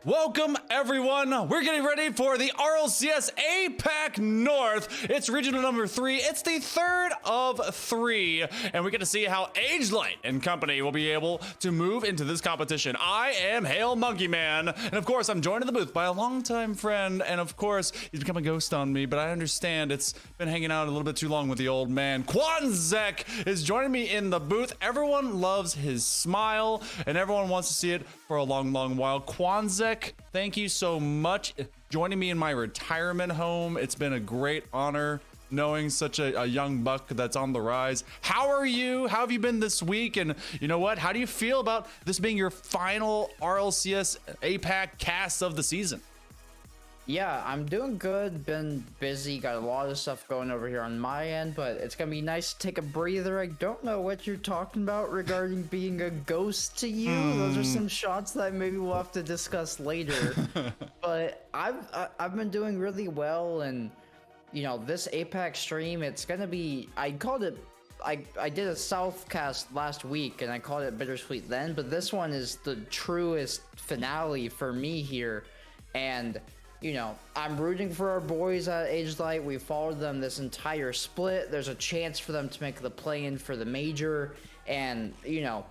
Welcome everyone. We're getting ready for the RLCS APAC North. It's regional number 3. It's the third of 3, and we get to see how AGELITegg and company will be able to move into this competition. I am Hail Monkey Man, and of course I'm joined in the booth by a longtime friend, and of course he's become a ghost on me, but I understand it's been hanging out a little bit too long with the old man. Quanzek is joining me in the booth. Everyone loves his smile, and everyone wants to see it for a long while. Quanzek, thank you so much joining me in my retirement home. It's been a great honor knowing such a young buck that's on the rise. How are you? How have you been this week? And you know what? How do you feel about this being your final RLCS APAC cast of the season? Yeah, I'm doing good. Been busy, got a lot of stuff going over here on my end, but it's gonna be nice to take a breather. I don't know what you're talking about regarding being a ghost to you. Those are some shots that maybe we'll have to discuss later. But I've been doing really well, and you know, this APAC stream, it's gonna be, I did a South cast last week and I called it bittersweet then, but this one is the truest finale for me here. And you know, I'm rooting for our boys at AGELITegg. We followed them this entire split. There's a chance for them to make the play-in for the major, and you know,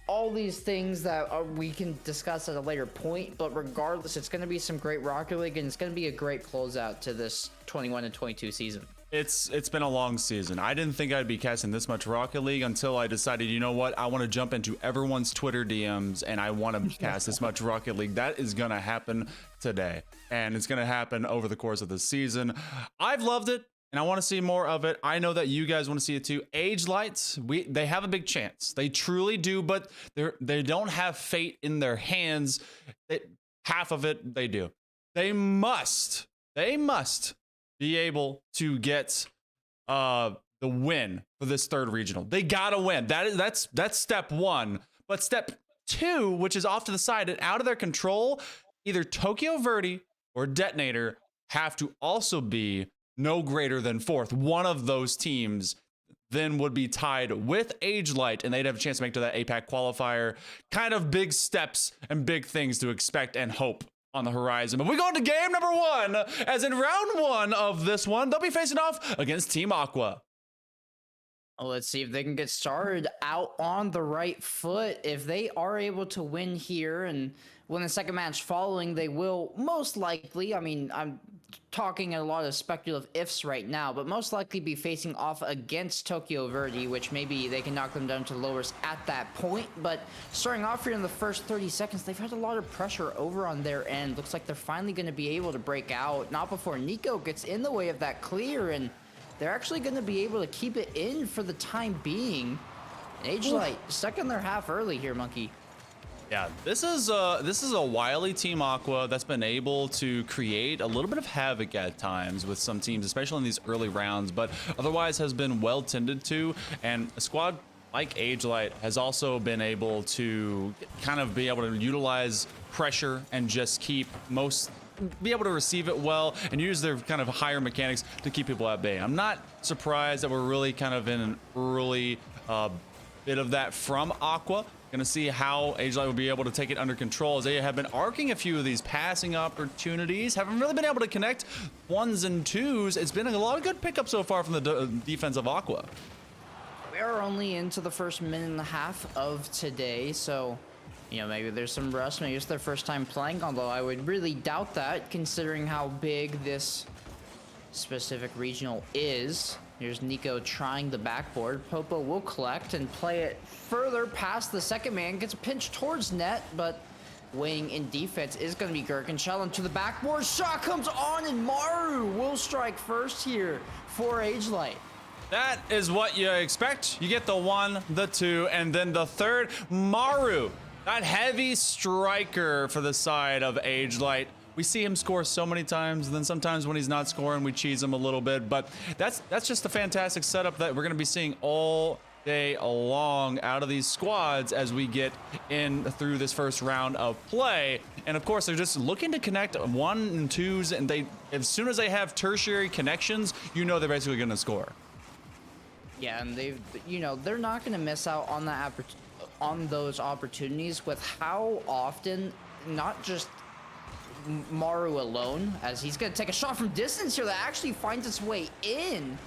all these things that we can discuss at a later point. But regardless, it's going to be some great Rocket League, and it's going to be a great closeout to this 21 and 22 season. It's been a long season. I didn't think I'd be casting this much Rocket League until I decided, you know what, I want to jump into everyone's Twitter DMs and I want to cast this much Rocket League. That is gonna happen today, and it's gonna happen over the course of the season. I've loved it, and I want to see more of it. I know that you guys want to see it too. AGELITegg, they have a big chance. They truly do, but they don't have fate in their hands. Half of it they do. They must be able to get the win for this third regional. They gotta win. That's step 1. But step 2, which is off to the side and out of their control, either Tokyo Verde or Detonator have to also be no greater than 4th. One of those teams then would be tied with AGELITegg, and they'd have a chance to make to that APAC qualifier. Kind of big steps and big things to expect and hope on the horizon. But we go into game number 1, as in round 1 of this one, they'll be facing off against Team Aqua. Let's see if they can get started out on the right foot. If they are able to win here and win the second match following, they will most likely, I mean, I'm talking a lot of speculative ifs right now, but most likely be facing off against Tokyo Verde, which maybe they can knock them down to lowers at that point. But starting off here in the first 30 seconds, they've had a lot of pressure over on their end. Looks like they're finally going to be able to break out, not before Nico gets in the way of that clear, and they're actually going to be able to keep it in for the time being. AGELITegg stuck in their half early here, Monkey. Yeah, this is a wily Team Aqua that's been able to create a little bit of havoc at times with some teams, especially in these early rounds, but otherwise has been well tended to. And a squad like AGELITegg has also been able to kind of be able to utilize pressure and just be able to receive it well and use their kind of higher mechanics to keep people at bay. I'm not surprised that we're really kind of in an early bit of that from Aqua. Gonna see how AGELITegg will be able to take it under control, as they have been arcing a few of these passing opportunities. Haven't really been able to connect 1s and 2s. It's been a lot of good pickups so far from the defense of Aqua. We are only into the first minute and a half of today, so you know, maybe there's some rust. Maybe it's their first time playing, although I would really doubt that considering how big this specific regional is. Here's Nico trying the backboard. Popo will collect and play it further past the second man. Gets a pinch towards net, but weighing in defense is going to be Gherkin. Challenge to the backboard. Shot comes on, and Maru will strike first here for AGELITegg. That is what you expect. You get the 1, the 2, and then the 3rd. Maru, that heavy striker for the side of AGELITegg. We see him score so many times, and then sometimes when he's not scoring, we cheese him a little bit. But that's just a fantastic setup that we're going to be seeing all day long out of these squads as we get in through this first round of play. And of course, they're just looking to connect 1 and 2s, and as soon as they have tertiary connections, you know they're basically going to score. Yeah, and they're not going to miss out on that on those opportunities with how often not just Maru alone, as he's gonna take a shot from distance here that actually finds its way in.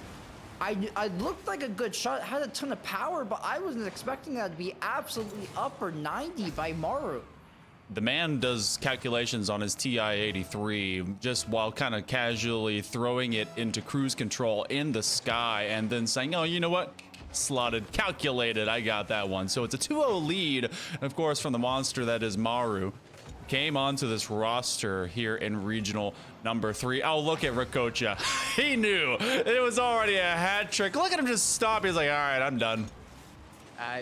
I looked like a good shot, had a ton of power, but I wasn't expecting that to be absolutely upper 90 by Maru. The man does calculations on his TI-83 just while kind of casually throwing it into cruise control in the sky and then saying, oh, you know what? Slotted, calculated, I got that one. So it's a 2-0 lead, of course, from the monster that is Maru. Came onto this roster here in regional number 3. Oh, look at Rakocha. He knew it was already a hat trick. Look at him just stop. He's like, all right, I'm done.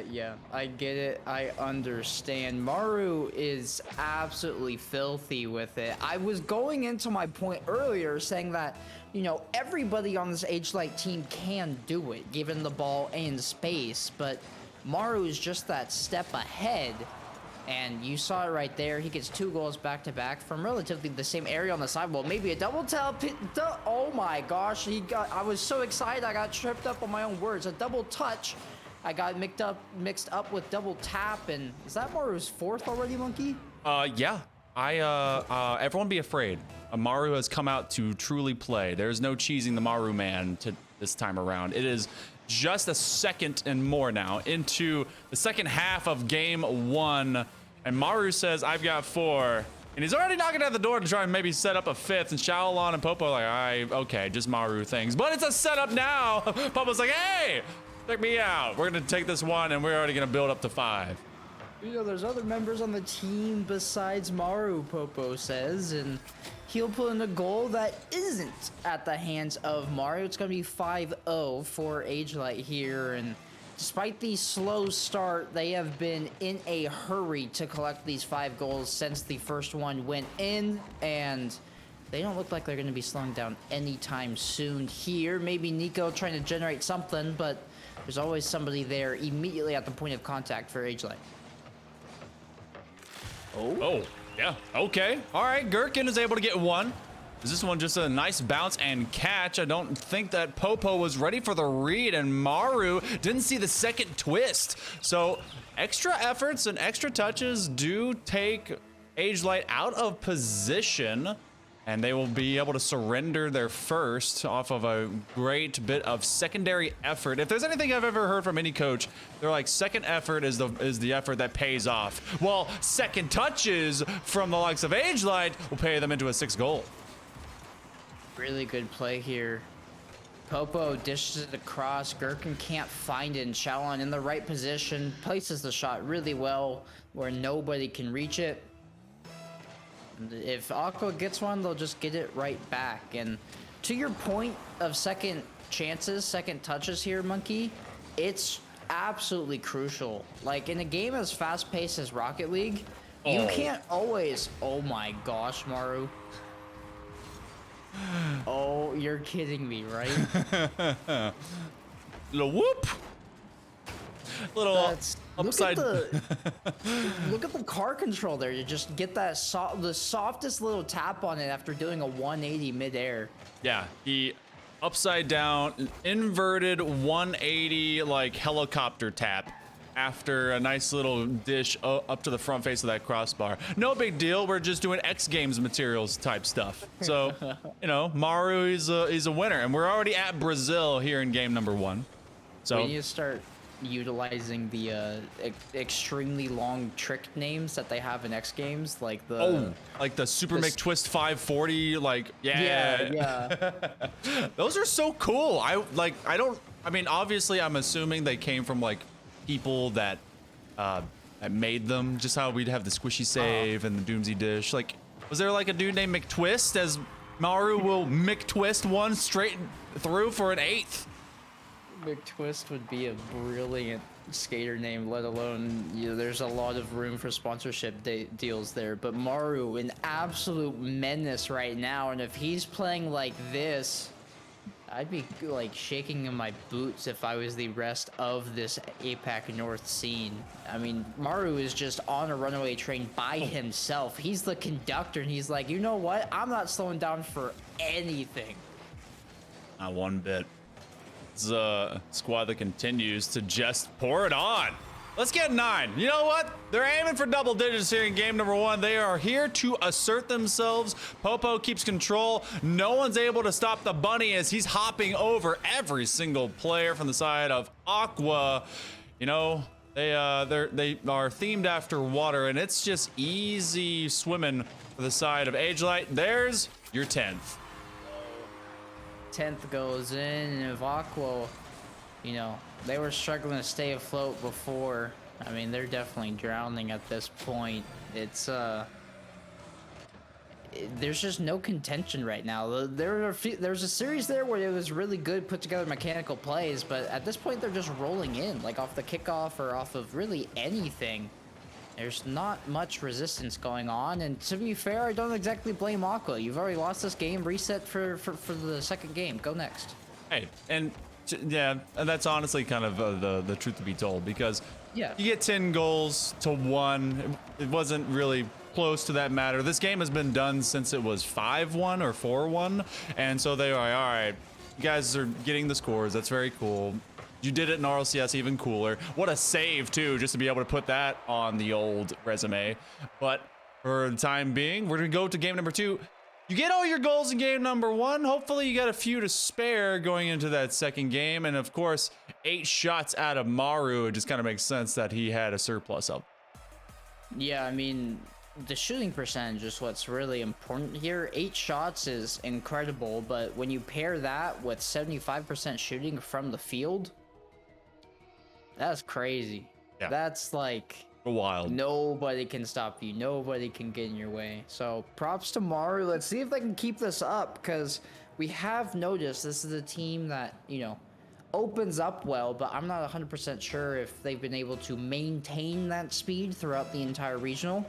Yeah, I get it. I understand. Maru is absolutely filthy with it. I was going into my point earlier saying that, you know, everybody on this AGELITE team can do it, given the ball and space, but Maru is just that step ahead. And you saw it right there. He gets 2 goals back-to-back from relatively the same area on the sidewall. Maybe a double tap. Oh my gosh. I was so excited I got tripped up on my own words. A double touch. I got mixed up with double tap. And is that Maru's 4th already, Monkey? Yeah. Everyone be afraid. Maru has come out to truly play. There's no cheesing the Maru man to this time around. It is just a second and more now into the second half of game 1, and Maru says, I've got 4, and he's already knocking at the door to try and maybe set up a 5th, and Shaolon and Popo are like, okay, just Maru things, but it's a setup now. Popo's like, hey, check me out. We're gonna take this one, and we're already gonna build up to 5. You know, there's other members on the team besides Maru, Popo says, and he'll put in a goal that isn't at the hands of Maru. It's going to be 5-0 for AGELITE here, and despite the slow start, they have been in a hurry to collect these 5 goals since the first one went in, and they don't look like they're going to be slowing down anytime soon here. Maybe Nico trying to generate something, but there's always somebody there immediately at the point of contact for AGELITE. Oh, yeah, okay. All right, Gherkin is able to get 1. Is this one just a nice bounce and catch? I don't think that Popo was ready for the read, and Maru didn't see the second twist. So extra efforts and extra touches do take AGELITE out of position, and they will be able to surrender their first off of a great bit of secondary effort. If there's anything I've ever heard from any coach, they're like, second effort is the effort that pays off. Well, second touches from the likes of AGELITE will pay them into a 6th goal. Really good play here. Popo dishes it across. Gherkin can't find it, and Shaolon in the right position places the shot really well where nobody can reach it. If Aqua gets one, they'll just get it right back. And to your point of second chances, second touches here, Monkey, it's absolutely crucial. Like, in a game as fast-paced as Rocket League, you can't always... Oh my gosh, Maru. Oh, you're kidding me, right? Little whoop. Little upside. Look at the car control there. You just get that the softest little tap on it after doing a 180 midair. Yeah, he upside down, inverted 180 like helicopter tap after a nice little dish up to the front face of that crossbar. No big deal. We're just doing X Games materials type stuff. So, you know, Maru is a winner, and we're already at Brazil here in game number 1. So we need to start utilizing the extremely long trick names that they have in X Games, like the Super McTwist 540, like yeah. Those are so cool. I mean, obviously I'm assuming they came from like people that made them, just how we'd have the squishy save and the Doomsy dish. Like, was there like a dude named McTwist, as Maru will McTwist one straight through for an 8th? McTwist would be a brilliant skater name, let alone, you know, there's a lot of room for sponsorship deals there. But Maru, an absolute menace right now, and if he's playing like this, I'd be like shaking in my boots if I was the rest of this APAC North scene. I mean, Maru is just on a runaway train by himself. He's the conductor, and he's like, you know what? I'm not slowing down for anything. Not one bit. It's a squad that continues to just pour it on. Let's get 9. You know what? They're aiming for double digits here in game number 1. They are here to assert themselves. Popo keeps control. No one's able to stop the bunny as he's hopping over every single player from the side of Aqua. You know, they are themed after water, and it's just easy swimming for the side of AGELITE. There's your 10th. 10th goes in, and if Aqua, you know, they were struggling to stay afloat before. I mean, they're definitely drowning at this point. It's there's just no contention right now. There's a series there where it was really good, put together mechanical plays, but at this point they're just rolling in, like off the kickoff or off of really anything. There's not much resistance going on, and to be fair, I don't exactly blame Aqua. You've already lost this game. Reset for the second game. Go next. Hey, and yeah, that's honestly kind of the truth to be told, because yeah, you get 10 goals to 1. It wasn't really close to that matter. This game has been done since it was 5-1 or 4-1, and so they are all right. You guys are getting the scores. That's very cool. You did it in RLCS, even cooler. What a save too, just to be able to put that on the old resume. But for the time being, we're gonna go to game number 2. You get all your goals in game number 1. Hopefully you got a few to spare going into that second game. And of course, 8 shots out of Maru. It just kind of makes sense that he had a surplus of. Yeah, I mean, the shooting percentage is what's really important here. 8 shots is incredible, but when you pair that with 75% shooting from the field, that's crazy. Yeah. That's like wild. Nobody can stop you. Nobody can get in your way. So props to Maru. Let's see if they can keep this up, because we have noticed this is a team that, you know, opens up well, but I'm not 100% sure if they've been able to maintain that speed throughout the entire regional.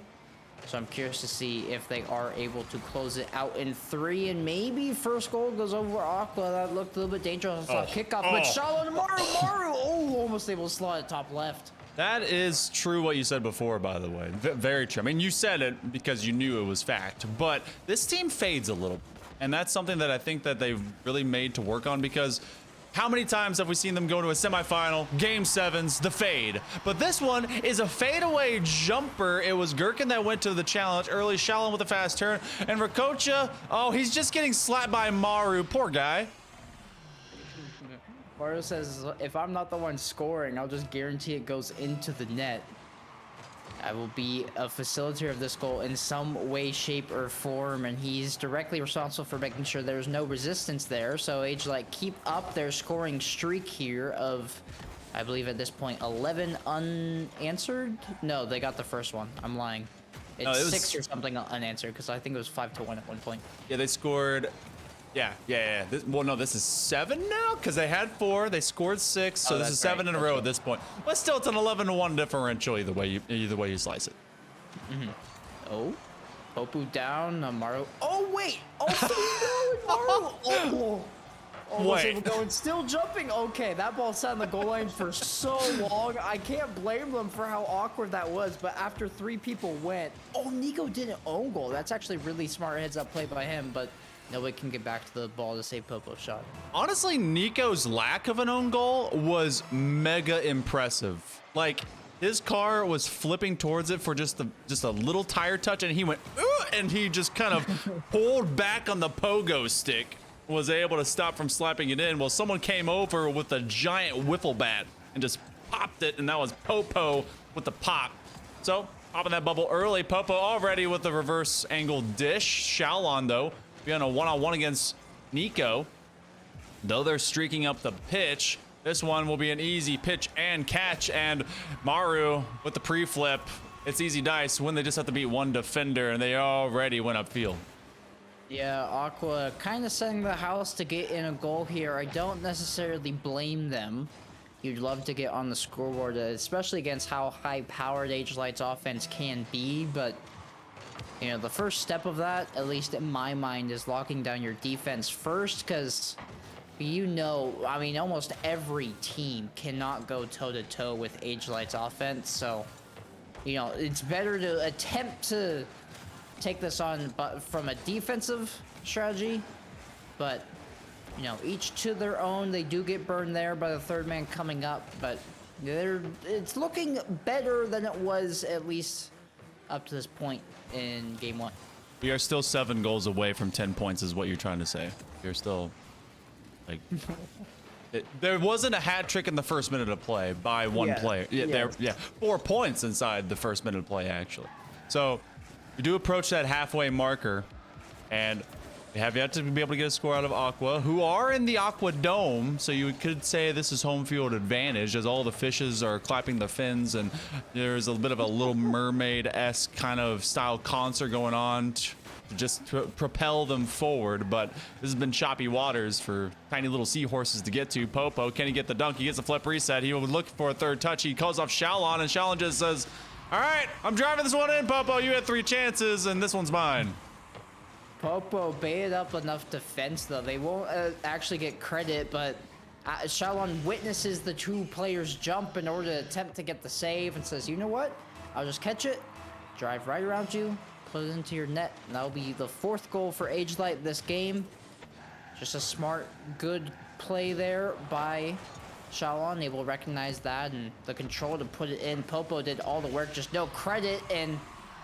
So I'm curious to see if they are able to close it out in 3, and maybe first goal goes over Aqua. That looked a little bit dangerous. Kickoff, but shot on Maru. Almost able to slot it top left. That is true what you said before, by the way. Very true. I mean, you said it because you knew it was fact, but this team fades a little. And that's something that I think that they've really made to work on, because how many times have we seen them go to a semifinal, game 7s, the fade? But this one is a fadeaway jumper. It was Gherkin that went to the challenge early, Shalom with a fast turn, and Rakocha, oh, he's just getting slapped by Maru. Poor guy. Mario says, if I'm not the one scoring, I'll just guarantee it goes into the net. I will be a facilitator of this goal in some way, shape, or form, and he's directly responsible for making sure there's no resistance there. So AGELITE keep up their scoring streak here of, I believe at this point, 11 unanswered? No, they got the first one. I'm lying. It's 6 or something unanswered, because I think it was 5-1 at one point. Yeah, they scored... Yeah. Well, no, this is 7 now, because they had 4. They scored 6, so this is 7 in a row at this point. But still, it's an 11-1 differential either way you slice it. Oh, Popu down. Maru. Oh wait. Oh, Maru. Wait. Going, still jumping. Okay, that ball sat on the goal line for so long. I can't blame them for how awkward that was. But after 3 people went, oh, Nico did an own goal. That's actually really smart heads-up play by him, but nobody can get back to the ball to save Popo's shot. Honestly, Nico's lack of an own goal was mega impressive. Like, his car was flipping towards it for just a little tire touch, and he went, ooh, and he just kind of pulled back on the pogo stick, was able to stop from slapping it in. Well, someone came over with a giant wiffle bat and just popped it, and that was Popo with the pop. So, popping that bubble early. Popo already with the reverse angle dish. Xiaolon, though, be on a one-on-one against Nico. Though they're streaking up the pitch, this one will be an easy pitch and catch, and Maru with the pre-flip. It's easy dice when they just have to beat one defender, and they already went upfield. Yeah, Aqua kind of setting the house to get in a goal here. I don't necessarily blame them. You'd love to get on the scoreboard, especially against how high-powered AGELITE's offense can be, but you know, the first step of that, at least in my mind, is locking down your defense first, because, you know, I mean, almost every team cannot go toe-to-toe with AGELITE's offense, so, you know, it's better to attempt to take this on from a defensive strategy, but, you know, each to their own. They do get burned there by the third man coming up, but It's looking better than it was at least up to this point in game 1. We are still 7 goals away from 10 points, is what you're trying to say. You're still like. There wasn't a hat trick in the first minute of play by one player. Yeah, 4 points inside the first minute of play, actually. So we do approach that halfway marker, and we have yet to be able to get a score out of Aqua, who are in the Aqua Dome. So you could say this is home field advantage, as all the fishes are clapping their fins, and there's a bit of a Little Mermaid-esque kind of style concert going on to just propel them forward. But this has been choppy waters for tiny little seahorses to get to. Popo, can he get the dunk? He gets a flip reset. He will look for a third touch. He calls off Shalon, and Shalon just says, all right, I'm driving this one in, Popo. You had 3 chances, and this one's mine. Popo baited up enough defense, though. They won't actually get credit, but Shalon witnesses the 2 players jump in order to attempt to get the save and says, you know what? I'll just catch it, drive right around you, put it into your net, and that'll be the 4th goal for AGELITE this game. Just a smart, good play there by Shalon, able to recognize that and the control to put it in. Popo did all the work, just no credit, and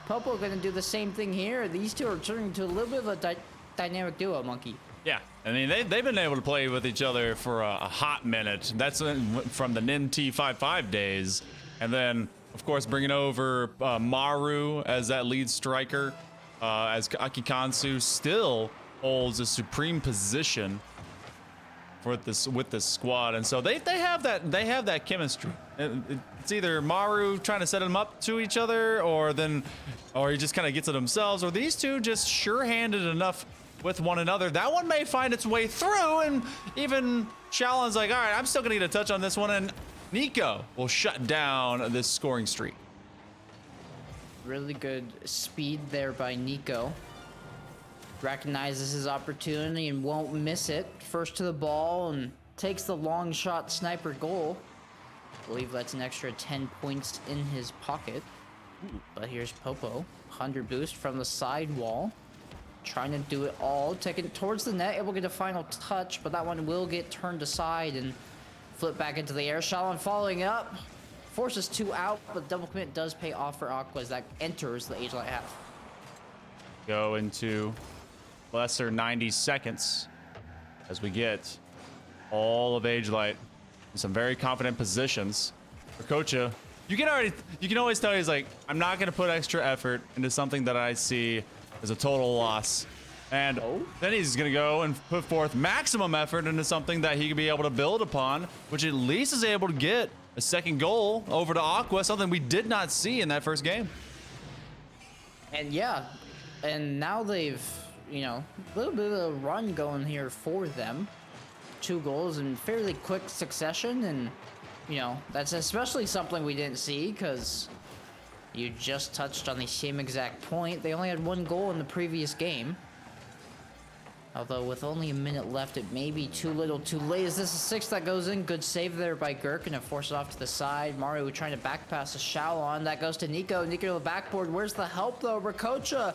Popo gonna do the same thing here. These two are turning into a little bit of a dynamic duo, Monkey. Yeah, I mean, they've been able to play with each other for a hot minute. That's from the NINT55 days. And then, of course, bringing over Maru as that lead striker, as Akikansu still holds a supreme position with this squad. And so they have that chemistry. It's either Maru trying to set them up to each other, or he just kind of gets it themselves, or these two just sure-handed enough with one another. That one may find its way through, and even Shalon's like, all right, I'm still gonna get a touch on this one, and Nico will shut down this scoring streak. Really good speed there by Nico. Recognizes his opportunity and won't miss it. First to the ball and takes the long shot sniper goal. I believe that's an extra 10 points in his pocket. But here's Popo. 100 boost from the side wall. Trying to do it all. Taking it towards the net. Able to get a final touch, but that one will get turned aside and flip back into the air. Shalon following up. Forces 2 out, but double commit does pay off for Aqua as that enters the AGELITE half. Go into lesser 90 seconds as we get all of AGELITE in some very confident positions. For Kocha, you can always tell he's like, I'm not going to put extra effort into something that I see as a total loss. And then he's going to go and put forth maximum effort into something that he can be able to build upon, which at least is able to get a second goal over to Aqua, something we did not see in that first game. And yeah, and now they've, you know, a little bit of a run going here for them. 2 goals in fairly quick succession, and, you know, that's especially something we didn't see because you just touched on the same exact point. They only had 1 goal in the previous game. Although with only a minute left, it may be too little too late. Is this a 6 that goes in? Good save there by Gurk, and it forces off to the side. Mario trying to back pass to Shalon. That goes to Nico. Nico to the backboard. Where's the help though? Rakocha.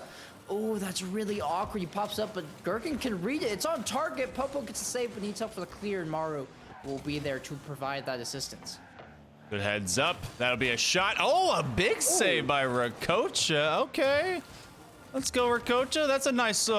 Oh, that's really awkward. He pops up, but Gherkin can read it. It's on target. Popo gets a save, but needs help for the clear, and Maru will be there to provide that assistance. Good heads up. That'll be a shot. Oh, a big save by Rakocha. Okay. Let's go, Rakocha. That's a nice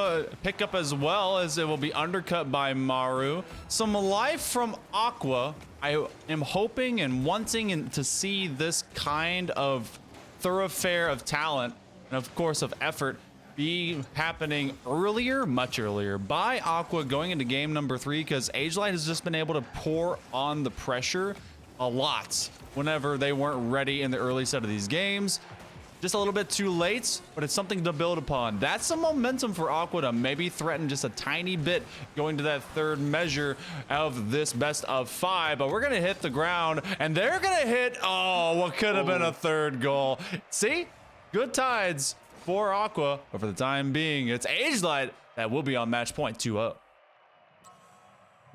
pickup as well, as it will be undercut by Maru. Some life from Aqua. I am hoping and wanting to see this kind of thoroughfare of talent and, of course, of effort be happening earlier, much earlier, by Aqua going into game number 3, because AGELITE has just been able to pour on the pressure a lot whenever they weren't ready in the early set of these games. Just a little bit too late, but it's something to build upon. That's some momentum for Aqua to maybe threaten just a tiny bit going to that 3rd measure of this best of 5. But we're going to hit the ground, and they're going to hit, what could have been a 3rd goal. See? Good tides for Aqua, but for the time being, it's AGELITE that will be on match point 2-0.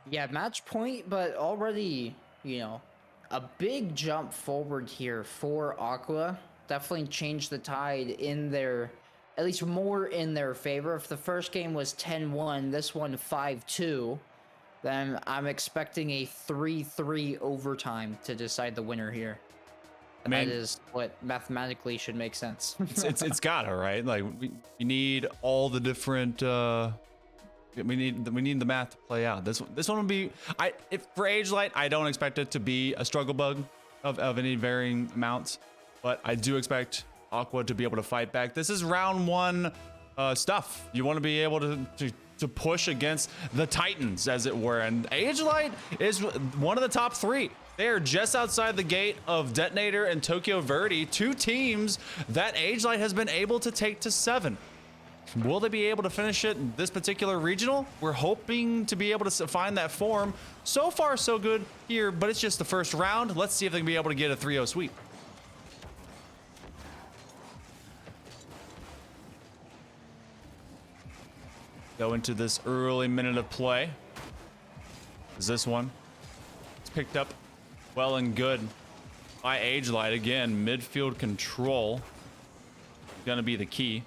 Yeah, match point, but already, you know, a big jump forward here for Aqua. Definitely changed the tide in their, at least more in their favor. If the first game was 10-1, this one 5-2. then I'm expecting a 3-3 overtime to decide the winner here. I mean, that is what mathematically should make sense. it's gotta, right? Like we need all the different we need the math to play out. This one will be, if for AGELITE, I don't expect it to be a struggle bug of any varying amounts, but I do expect Aqua to be able to fight back. This is round one stuff. You want to be able to push against the Titans, as it were, and AGELITE is one of the top three. They are just outside the gate of Detonator and Tokyo Verde, two teams that AGELITE has been able to take to 7. Will they be able to finish it this particular regional? We're hoping to be able to find that form. So far, so good here, but it's just the first round. Let's see if they can be able to get a 3-0 sweep. Go into this early minute of play. Is this one? It's picked up well and good by AGELITE. Again, midfield control gonna be the key.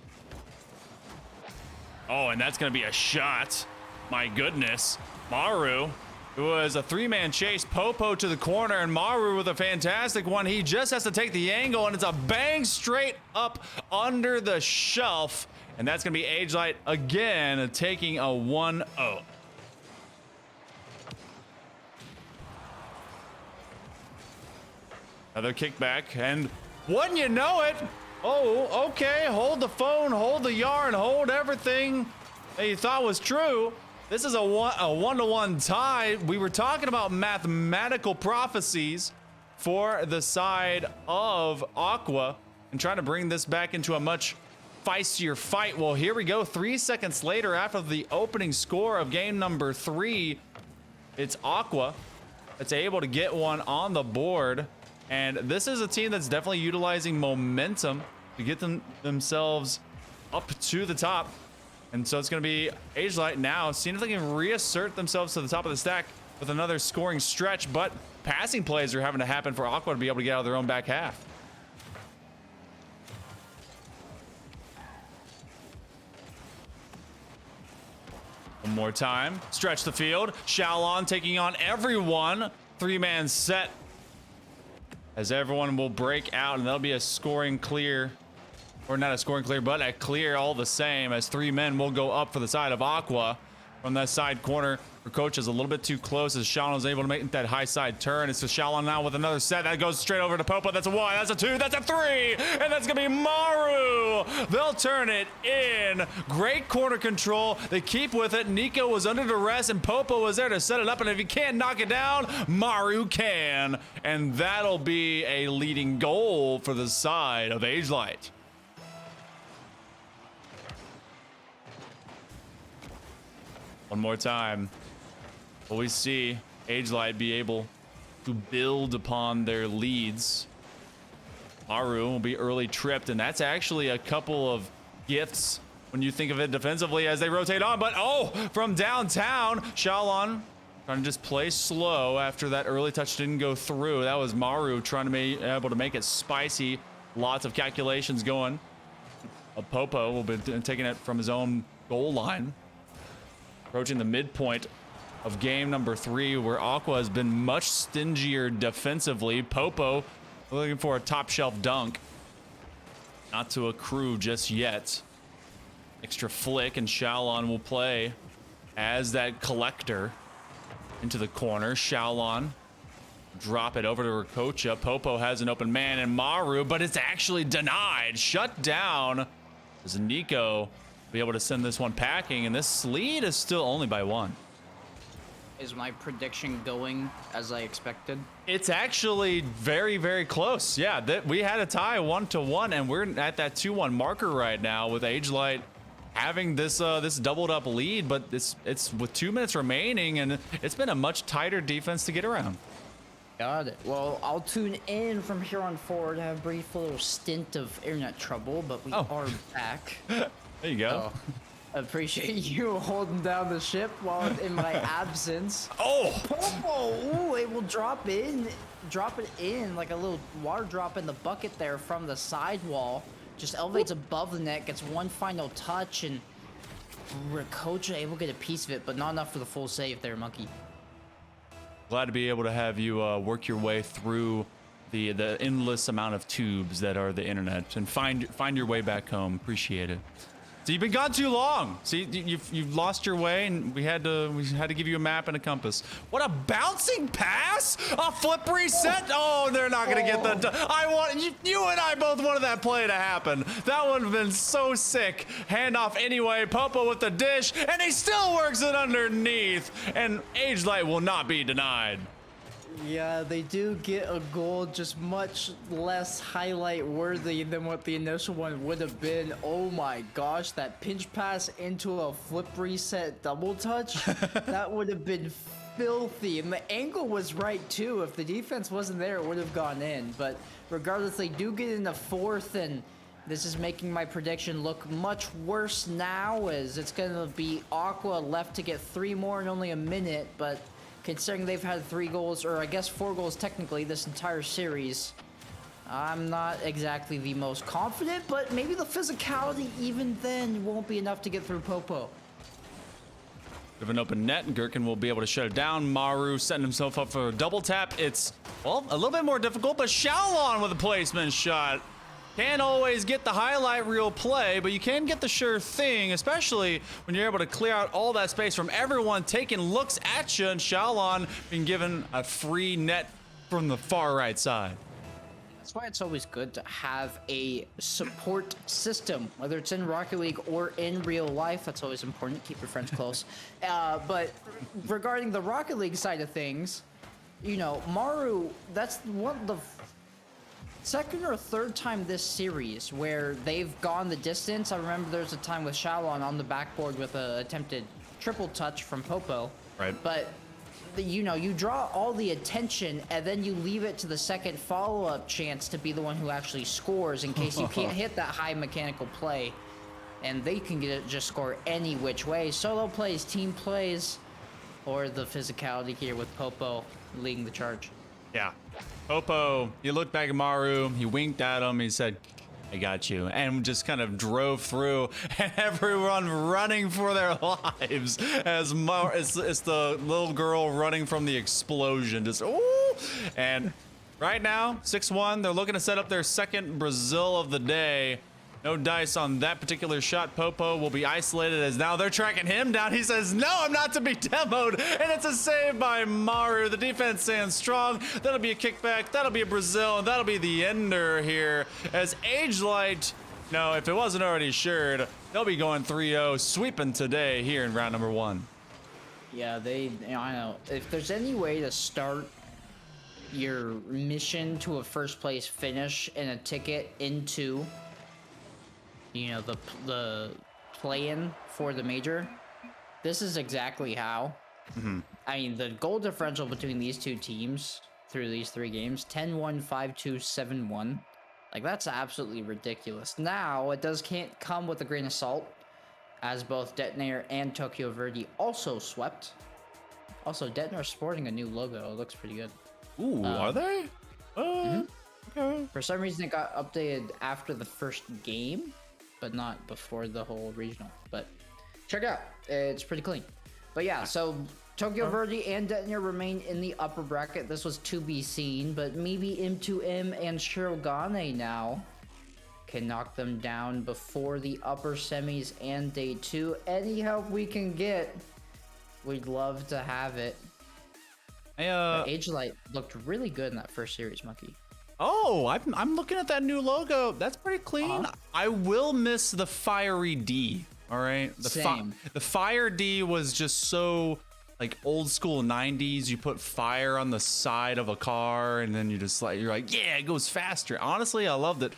Oh, and that's gonna be a shot. My goodness. Maru, it was a 3-man chase. Popo to the corner, and Maru with a fantastic one. He just has to take the angle, and it's a bang straight up under the shelf. And that's gonna be AGELITE again, taking a 1-0. Another kickback, and wouldn't you know it? Oh, okay, hold the phone, hold the yarn, hold everything that you thought was true. This is a one-to-one tie. We were talking about mathematical prophecies for the side of Aqua and trying to bring this back into a much feistier fight. Well, here we go. 3 seconds later, after the opening score of game number 3, it's Aqua that's able to get one on the board. And this is a team that's definitely utilizing momentum to get themselves up to the top. And so it's going to be AGELITE now seeing if they can reassert themselves to the top of the stack with another scoring stretch. But passing plays are having to happen for Aqua to be able to get out of their own back half. One more time. Stretch the field. Xiaolon taking on everyone. 3-man set. As everyone will break out, and that'll be a scoring clear. Or not a scoring clear, but a clear all the same, as 3 men will go up for the side of Aqua. From that side corner, her coach is a little bit too close as Xiaolon was able to make that high side turn. It's Xiaolon now with another set that goes straight over to Popo. That's a 1, that's a 2, that's a 3, and that's gonna be Maru. They'll turn it in. Great corner control. They keep with it. Nico was under duress, and Popo was there to set it up. And if he can't knock it down, Maru can, and that'll be a leading goal for the side of AGELITE. One more time. Will we see AGELITE be able to build upon their leads? Maru will be early tripped, and that's actually a couple of gifts when you think of it defensively as they rotate on. But oh, from downtown, Xiaolon trying to just play slow after that early touch didn't go through. That was Maru trying to be able to make it spicy. Lots of calculations going. Popo will be taking it from his own goal line. Approaching the midpoint of game number 3, where Aqua has been much stingier defensively. Popo looking for a top shelf dunk. Not to accrue just yet. Extra flick, and Xiaolon will play as that collector into the corner. Xiaolon drop it over to Rakocha. Popo has an open man and Maru, but it's actually denied. Shut down as Nico be able to send this one packing, and this lead is still only by 1. Is my prediction going as I expected? It's actually very, very close. Yeah, we had a tie 1-1, and we're at that 2-1 marker right now with AGELITE having this this doubled up lead, but it's with 2 minutes remaining, and it's been a much tighter defense to get around. Got it. Well, I'll tune in from here on forward. Have a brief little stint of internet trouble, but we are back. There you go. So, appreciate you holding down the ship while in my absence. Oh! Popo! Ooh, it will drop it in like a little water drop in the bucket there from the sidewall. Just elevates above the net, gets one final touch, and Rakocha able to get a piece of it, but not enough for the full save there, Monkey. Glad to be able to have you work your way through the endless amount of tubes that are the internet and find your way back home. Appreciate it. So you've been gone too long. See, you've lost your way, and we had to give you a map and a compass. What a bouncing pass! A flip reset! Oh, they're not gonna get the. You and I both wanted that play to happen. That would have been so sick. Handoff anyway. Popo with the dish, and he still works it underneath. And AGELITegg will not be denied. Yeah, they do get a goal, just much less highlight worthy than what the initial one would have been. Oh my gosh, that pinch pass into a flip reset double touch, that would have been filthy. And the angle was right too. If the defense wasn't there, it would have gone in. But regardless, they do get in the fourth, and this is making my prediction look much worse now, as it's going to be Aqua left to get 3 more in only a minute. But considering they've had 3 goals, or I guess 4 goals technically this entire series, I'm not exactly the most confident, but maybe the physicality even then won't be enough to get through Popo. Of an open net, and Gherkin will be able to shut it down. Maru setting himself up for a double tap. It's, well, a little bit more difficult, but Xiaolon with a placement shot. Can't always get the highlight reel play, but you can get the sure thing, especially when you're able to clear out all that space from everyone taking looks at you, and Xiaolon being given a free net from the far right side. That's why it's always good to have a support system, whether it's in Rocket League or in real life. That's always important. Keep your friends close. But regarding the Rocket League side of things, you know, Maru, that's one of the second or third time this series where they've gone the distance. I remember there's a time with Xiaolon on the backboard with an attempted triple touch from Popo. Right. But you know, you draw all the attention and then you leave it to the second follow-up chance to be the one who actually scores in case you can't hit that high mechanical play. And they can just score any which way. Solo plays, team plays, or the physicality here with Popo leading the charge. Yeah. Popo, he looked back at Maru, he winked at him, he said, I got you, and just kind of drove through, and everyone running for their lives as it's the little girl running from the explosion, just ooh. And right now, 6-1, they're looking to set up their second Brazil of the day. No dice on that particular shot. Popo will be isolated as now they're tracking him down. He says, no, I'm not to be demoed. And it's a save by Maru. The defense stands strong. That'll be a kickback. That'll be a Brazil. And that'll be the ender here as AGELITegg, no, if it wasn't already assured, they'll be going 3-0, sweeping today here in round number 1. Yeah, I know. If there's any way to start your mission to a first place finish and a ticket into, you know, the play-in for the major, this is exactly how. I mean, the goal differential between these two teams through these 3 games, 10-1, 5-2, 7-1. Like, that's absolutely ridiculous. Now, can't come with a grain of salt, as both Detonator and Tokyo Verde also swept. Also, Detonator's sporting a new logo. It looks pretty good. Ooh, are they? Okay. For some reason, it got updated after the first game, but not before the whole regional. But check it out, it's pretty clean. But yeah, so Tokyo Verde and Detonator remain in the upper bracket. This was to be seen, but maybe M2M and Shirogane now can knock them down before the upper semis and day 2. Any help we can get, we'd love to have it. AGELITegg looked really good in that first series, Monkey. Oh, I'm looking at that new logo. That's pretty clean. I will miss the fiery D. All right, the fire D was just so like old school 90s. You put fire on the side of a car, and then you're like, yeah, it goes faster. Honestly, I loved it.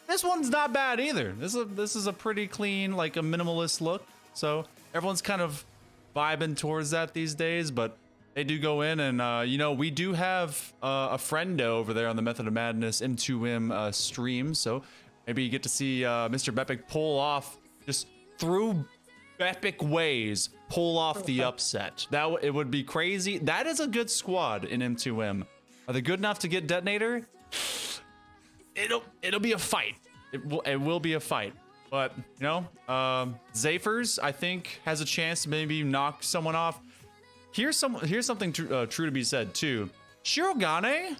This one's not bad either. This is a pretty clean, like a minimalist look. So everyone's kind of vibing towards that these days, but they do go in, and you know, we do have a friendo over there on the Method of Madness M2M stream, so maybe you get to see Mr. Bepic pull off, just through epic ways, pull off the upset. It would be crazy. That is a good squad in M2M. Are they good enough to get Detonator? It'll be a fight. It will be a fight. But you know, Zephyrs I think has a chance to maybe knock someone off. here's something true to be said too. Shirogane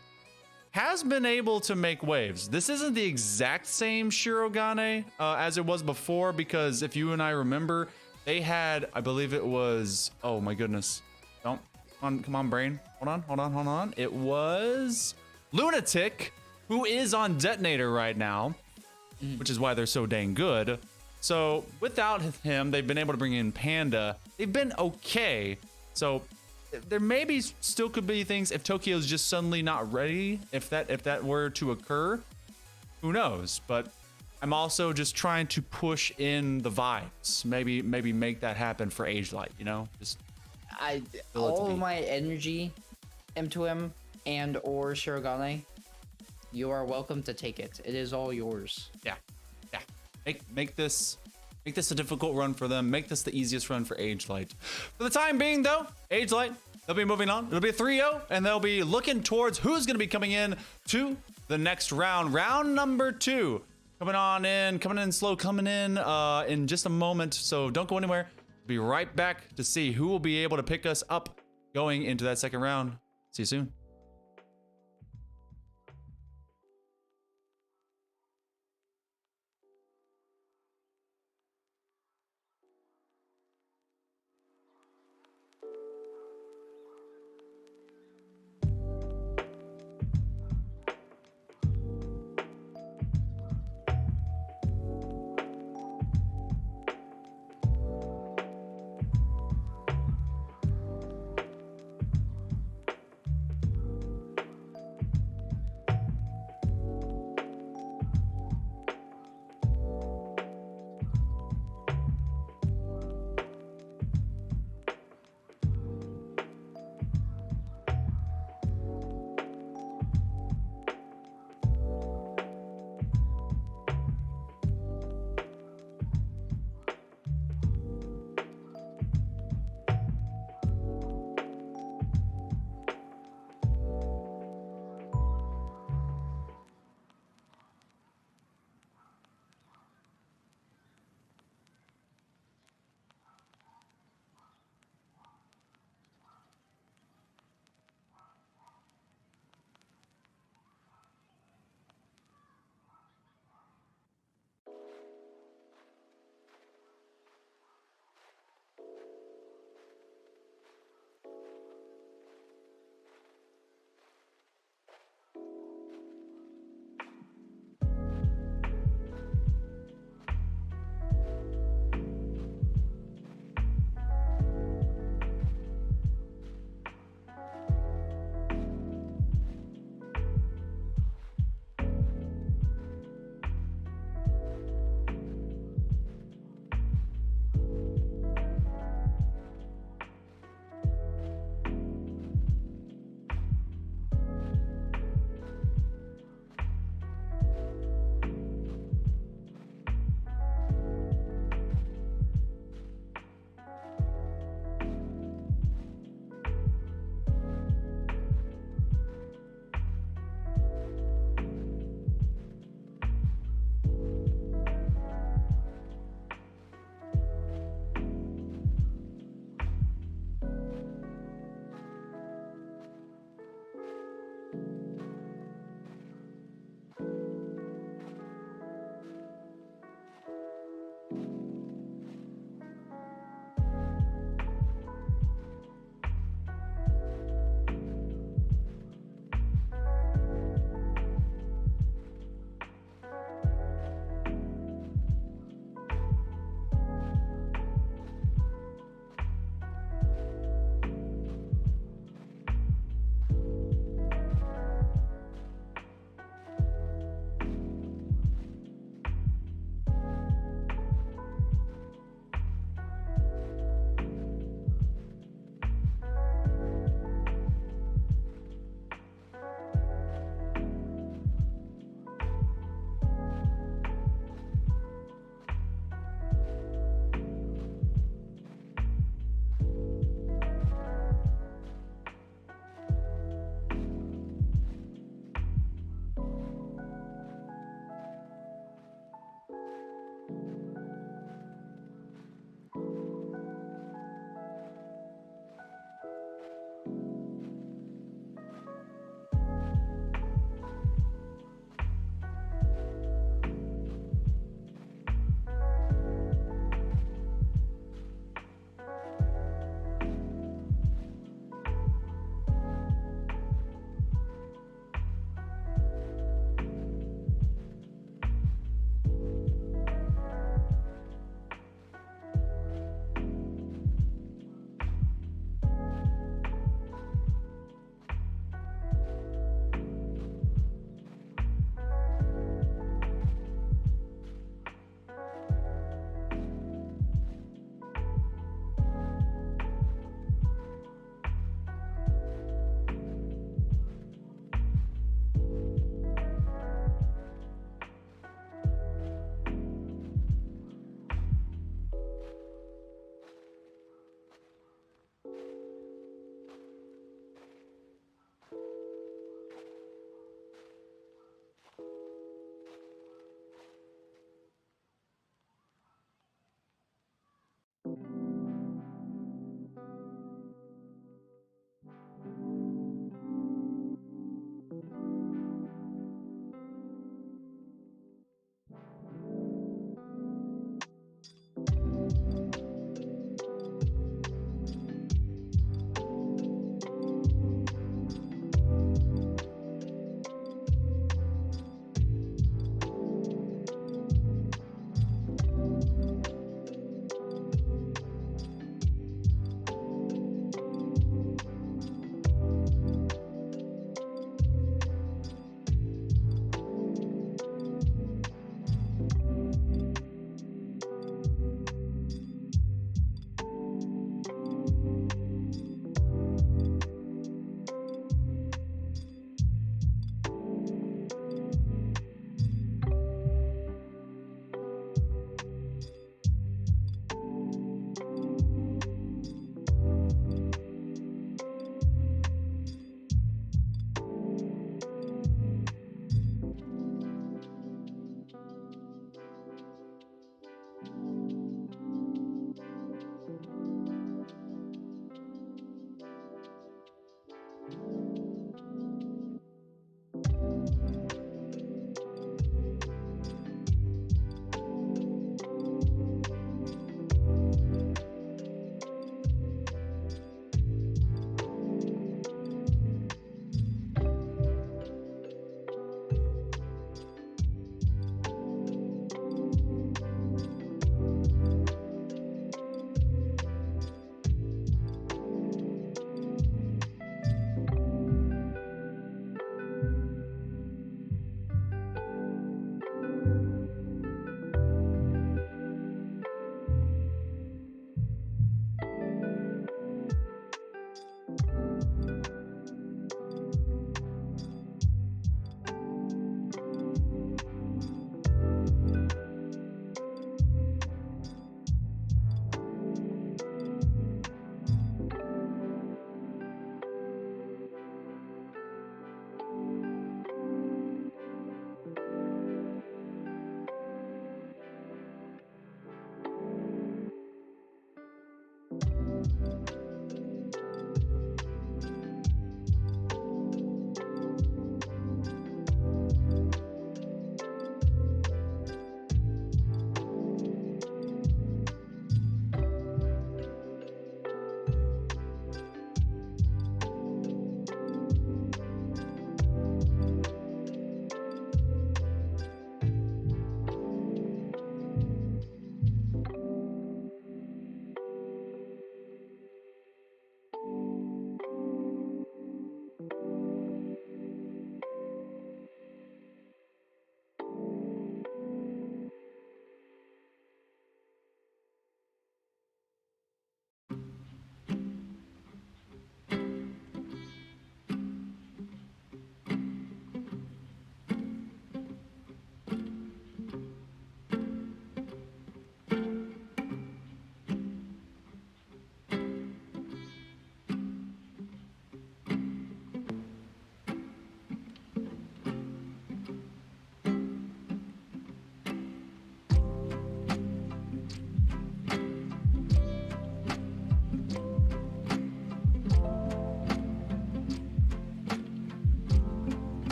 has been able to make waves. This isn't the exact same Shirogane as it was before, because if you and I remember, they had, I believe it was, oh my goodness. Don't, come on, brain. Hold on. It was Lunatic, who is on Detonator right now, which is why they're so dang good. So without him, they've been able to bring in Panda. They've been okay. So there maybe still could be things if Tokyo's just suddenly not ready, if that were to occur, who knows? But I'm also just trying to push in the vibes. Maybe make that happen for AGELITE, you know? Just all of my energy into him and or Shirogane. You are welcome to take it. It is all yours. Yeah. Make this a difficult run for them. Make this the easiest run for AGELITE. For the time being, though, AGELITE, they'll be moving on. It'll be a 3-0, and they'll be looking towards who's going to be coming in to the next round. Round number 2. Coming in slow, in just a moment. So don't go anywhere. Be right back to see who will be able to pick us up going into that second round. See you soon.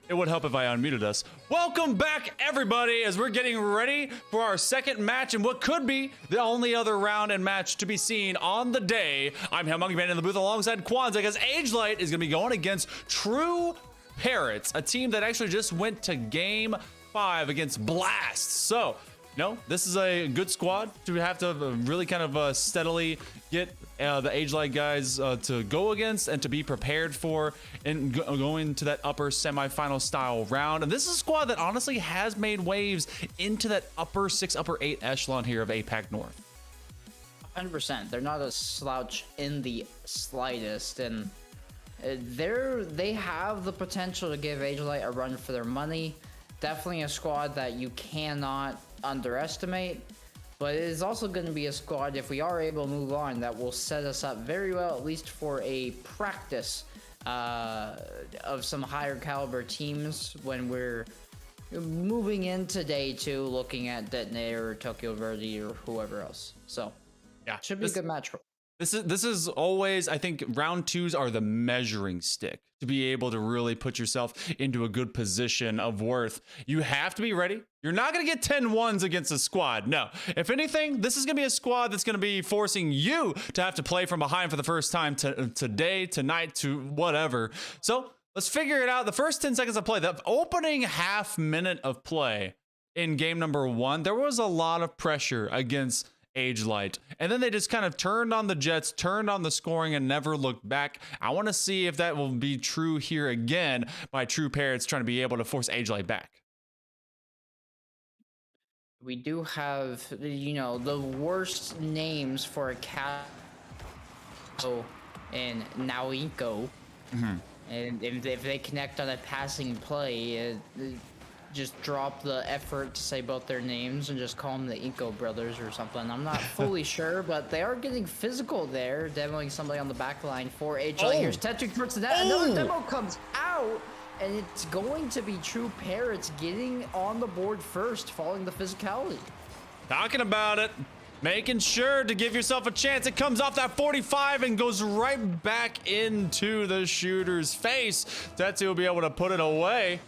It would help if I unmuted us. Welcome back, everybody, as we're getting ready for our second match in what could be the only other round and match to be seen on the day. I'm Monkey Man in the booth alongside Quanzek, as AGELITE is going to be going against True Parrots, a team that actually just went to Game 5 against Blast. So, this is a good squad to have to really kind of steadily get the AGELITE guys to go against and to be prepared for and going to that upper semifinal style round. And this is a squad that honestly has made waves into that upper 6, upper 8 echelon here of APAC North. 100%. They're not a slouch in the slightest, and they have the potential to give AGELITE a run for their money. Definitely a squad that you cannot underestimate, but it is also going to be a squad, if we are able to move on, that will set us up very well, at least for a practice of some higher caliber teams when we're moving into day 2, looking at Detonator or Tokyo Verde or whoever else. So yeah, should be a good match. This is always, I think, round 2s are the measuring stick to be able to really put yourself into a good position of worth. You have to be ready. You're not going to get 10-1s against a squad. No. If anything, this is going to be a squad that's going to be forcing you to have to play from behind for the first time today, tonight, to whatever. So let's figure it out. The first 10 seconds of play, the opening half minute of play in game number 1, there was a lot of pressure against AGELITE, and then they just kind of turned on the jets, turned on the scoring, and never looked back. I want to see if that will be true here again by True Parrots trying to be able to force AGELITE back. We do have, the worst names for a cat in Naoinko. And if they connect on a passing play, just drop the effort to say both their names and just call them the Inko brothers or something. I'm not fully sure, but they are getting physical there, demoing somebody on the back line for AGELITE. Here's Tetrick towards the net. Another demo comes out, and it's going to be True Parrots getting on the board first, following the physicality. Talking about it. Making sure to give yourself a chance. It comes off that 45 and goes right back into the shooter's face. Tetsu will be able to put it away.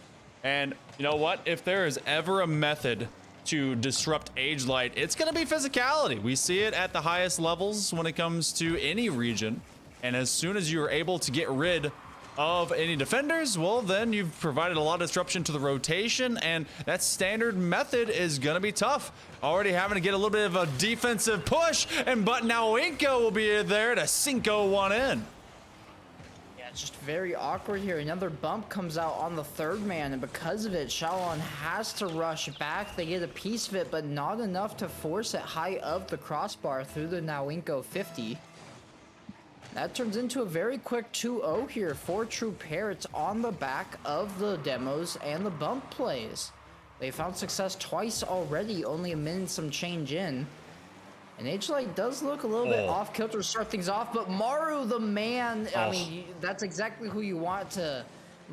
And you know what? If there is ever a method to disrupt AGELITE, it's going to be physicality. We see it at the highest levels when it comes to any region. And as soon as you are able to get rid of any defenders, well, then you've provided a lot of disruption to the rotation, and that standard method is going to be tough. Already having to get a little bit of a defensive push, but now Inko will be there to Cinco one in. It's just very awkward here. Another bump comes out on the third man, and because of it, Shaolin has to rush back. They get a piece of it, but not enough to force it high up the crossbar through the Naoinko 50. That turns into a very quick 2-0 here for True Parrots on the back of the demos and the bump plays. They found success twice already, only a minute some change in. And AGELITE does look a little bit off kilter to start things off, but Maru, the man, I mean, that's exactly who you want to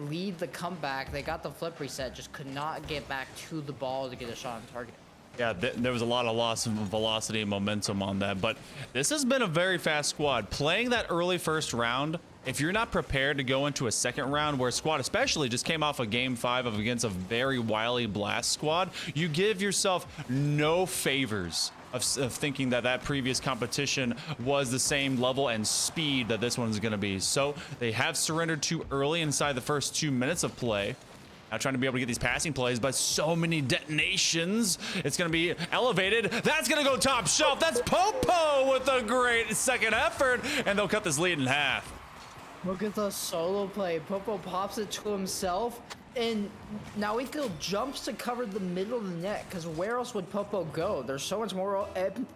lead the comeback. They got the flip reset, just could not get back to the ball to get a shot on target. Yeah, there was a lot of loss of velocity and momentum on that, but this has been a very fast squad. Playing that early first round, if you're not prepared to go into a second round where a squad especially just came off a game 5 of against a very wily Blast squad, you give yourself no favors of thinking that previous competition was the same level and speed that this one's going to be. So they have surrendered too early inside the first 2 minutes of play. Now trying to be able to get these passing plays, but so many detonations. It's going to be elevated. That's going to go top shelf. That's Popo with a great second effort, and they'll cut this lead in half. Look at the solo play. Popo pops it to himself, and Naoinko jumps to cover the middle of the net, because where else would Popo go? There's so much more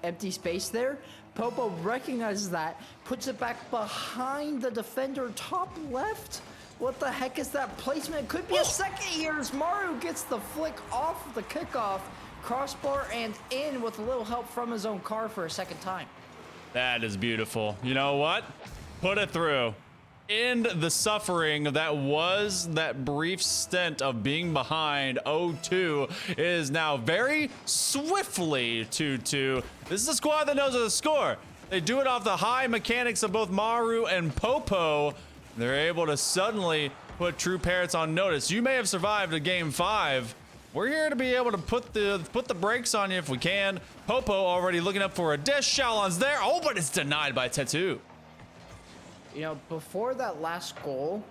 empty space there. Popo recognizes that, puts it back behind the defender top left. What the heck is that placement? Could be a second here as Maru gets the flick off the kickoff. Crossbar and in with a little help from his own car for a second time. That is beautiful. You know what? Put it through. End the suffering that was that brief stint of being behind 0-2 is now very swiftly 2-2. This is a squad that knows how to score. They do it off the high mechanics of both Maru and Popo. They're able to suddenly put True Parrots on notice. You may have survived a game 5. We're here to be able to put the brakes on you if we can. Popo already looking up for a dish. Shalon's there. Oh, but it's denied by Tattoo. You know, before that last goal,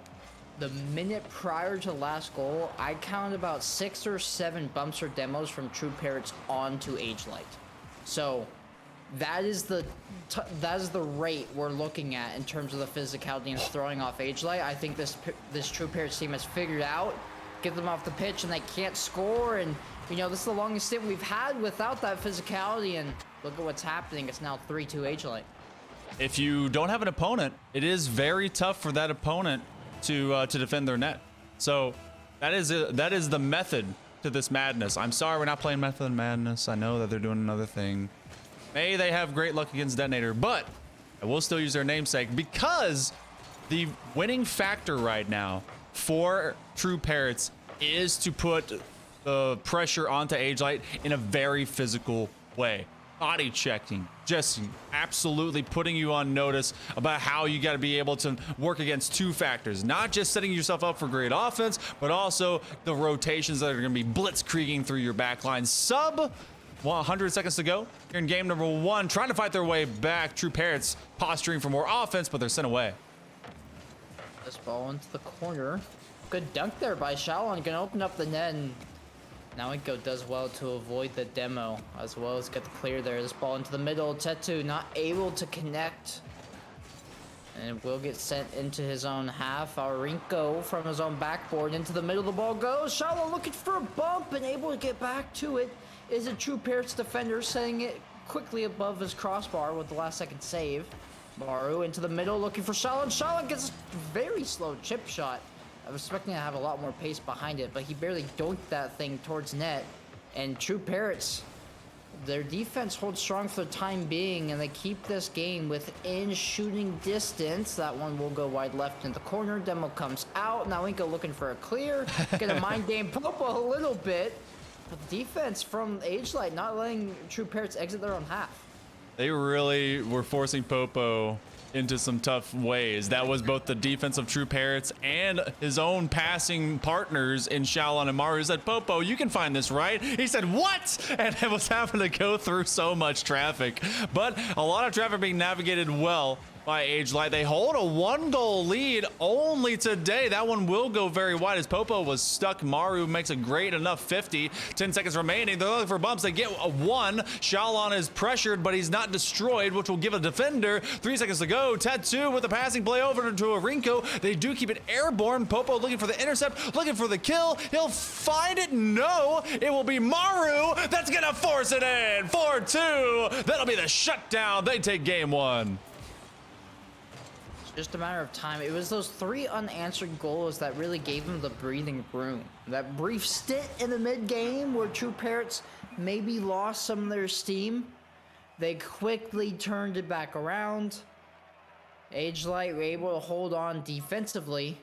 the minute prior to the last goal, I counted about 6 or 7 bumps or demos from True Parrots onto AGELITE. So that is the rate we're looking at in terms of the physicality and throwing off AGELITE. I think this True Parrots team has figured out, get them off the pitch and they can't score, and you know, this is the longest stint we've had without that physicality, and look at what's happening. It's now 3-2 AGELITE. If you don't have an opponent, it is very tough for that opponent to defend their net. So that is the method to this madness. I'm sorry we're not playing Method and Madness. I know that they're doing another thing. May they have great luck against Detonator, but I will still use their namesake because the winning factor right now for True Parrots is to put the pressure onto AGELITE in a very physical way. Body checking, just absolutely putting you on notice about how you got to be able to work against 2 factors, not just setting yourself up for great offense, but also the rotations that are going to be blitzkrieging through your backline. 100 seconds to go here in game number 1, trying to fight their way back. True Parrots posturing for more offense, but they're sent away. This ball into the corner. Good dunk there by Shalon. Gonna open up the net, and now Inko does well to avoid the demo, as well as get the clear there. This ball into the middle. Tetu not able to connect, and it will get sent into his own half. Aurinko from his own backboard into the middle. The ball goes. Shalon looking for a bump and able to get back to it. Is a True Parrots defender, setting it quickly above his crossbar with the last second save. Maru into the middle looking for Shalon. Shalon gets a very slow chip shot. I was expecting to have a lot more pace behind it, but he barely dunked that thing towards net. And True Parrots, their defense holds strong for the time being, and they keep this game within shooting distance. That one will go wide left in the corner. Demo comes out. Now Inko looking for a clear. Gonna mind game Popo a little bit. But the defense from AGELITE not letting True Parrots exit their own half. They really were forcing Popo into some tough ways. That was both the defense of True Parrots and his own passing partners in Shalon and Maru. He said, Popo, you can find this, right? He said, what? And it was having to go through so much traffic. But a lot of traffic being navigated well by AGELITE. They hold a 1-goal lead only today. That one will go very wide as Popo was stuck. Maru makes a great enough 50. 10 seconds remaining. They're looking for bumps. They get a 1. Shalon is pressured, but he's not destroyed, which will give a defender 3 seconds to go. Tattoo with the passing play over to Aurinko. They do keep it airborne. Popo looking for the intercept, looking for the kill. He'll find it. No, it will be Maru that's gonna force it in. 4-2. That'll be the shutdown. They take game 1. Just a matter of time. It was those 3 unanswered goals that really gave him the breathing room. That brief stint in the mid-game where True Parrots maybe lost some of their steam, they quickly turned it back around. AGELITE were able to hold on defensively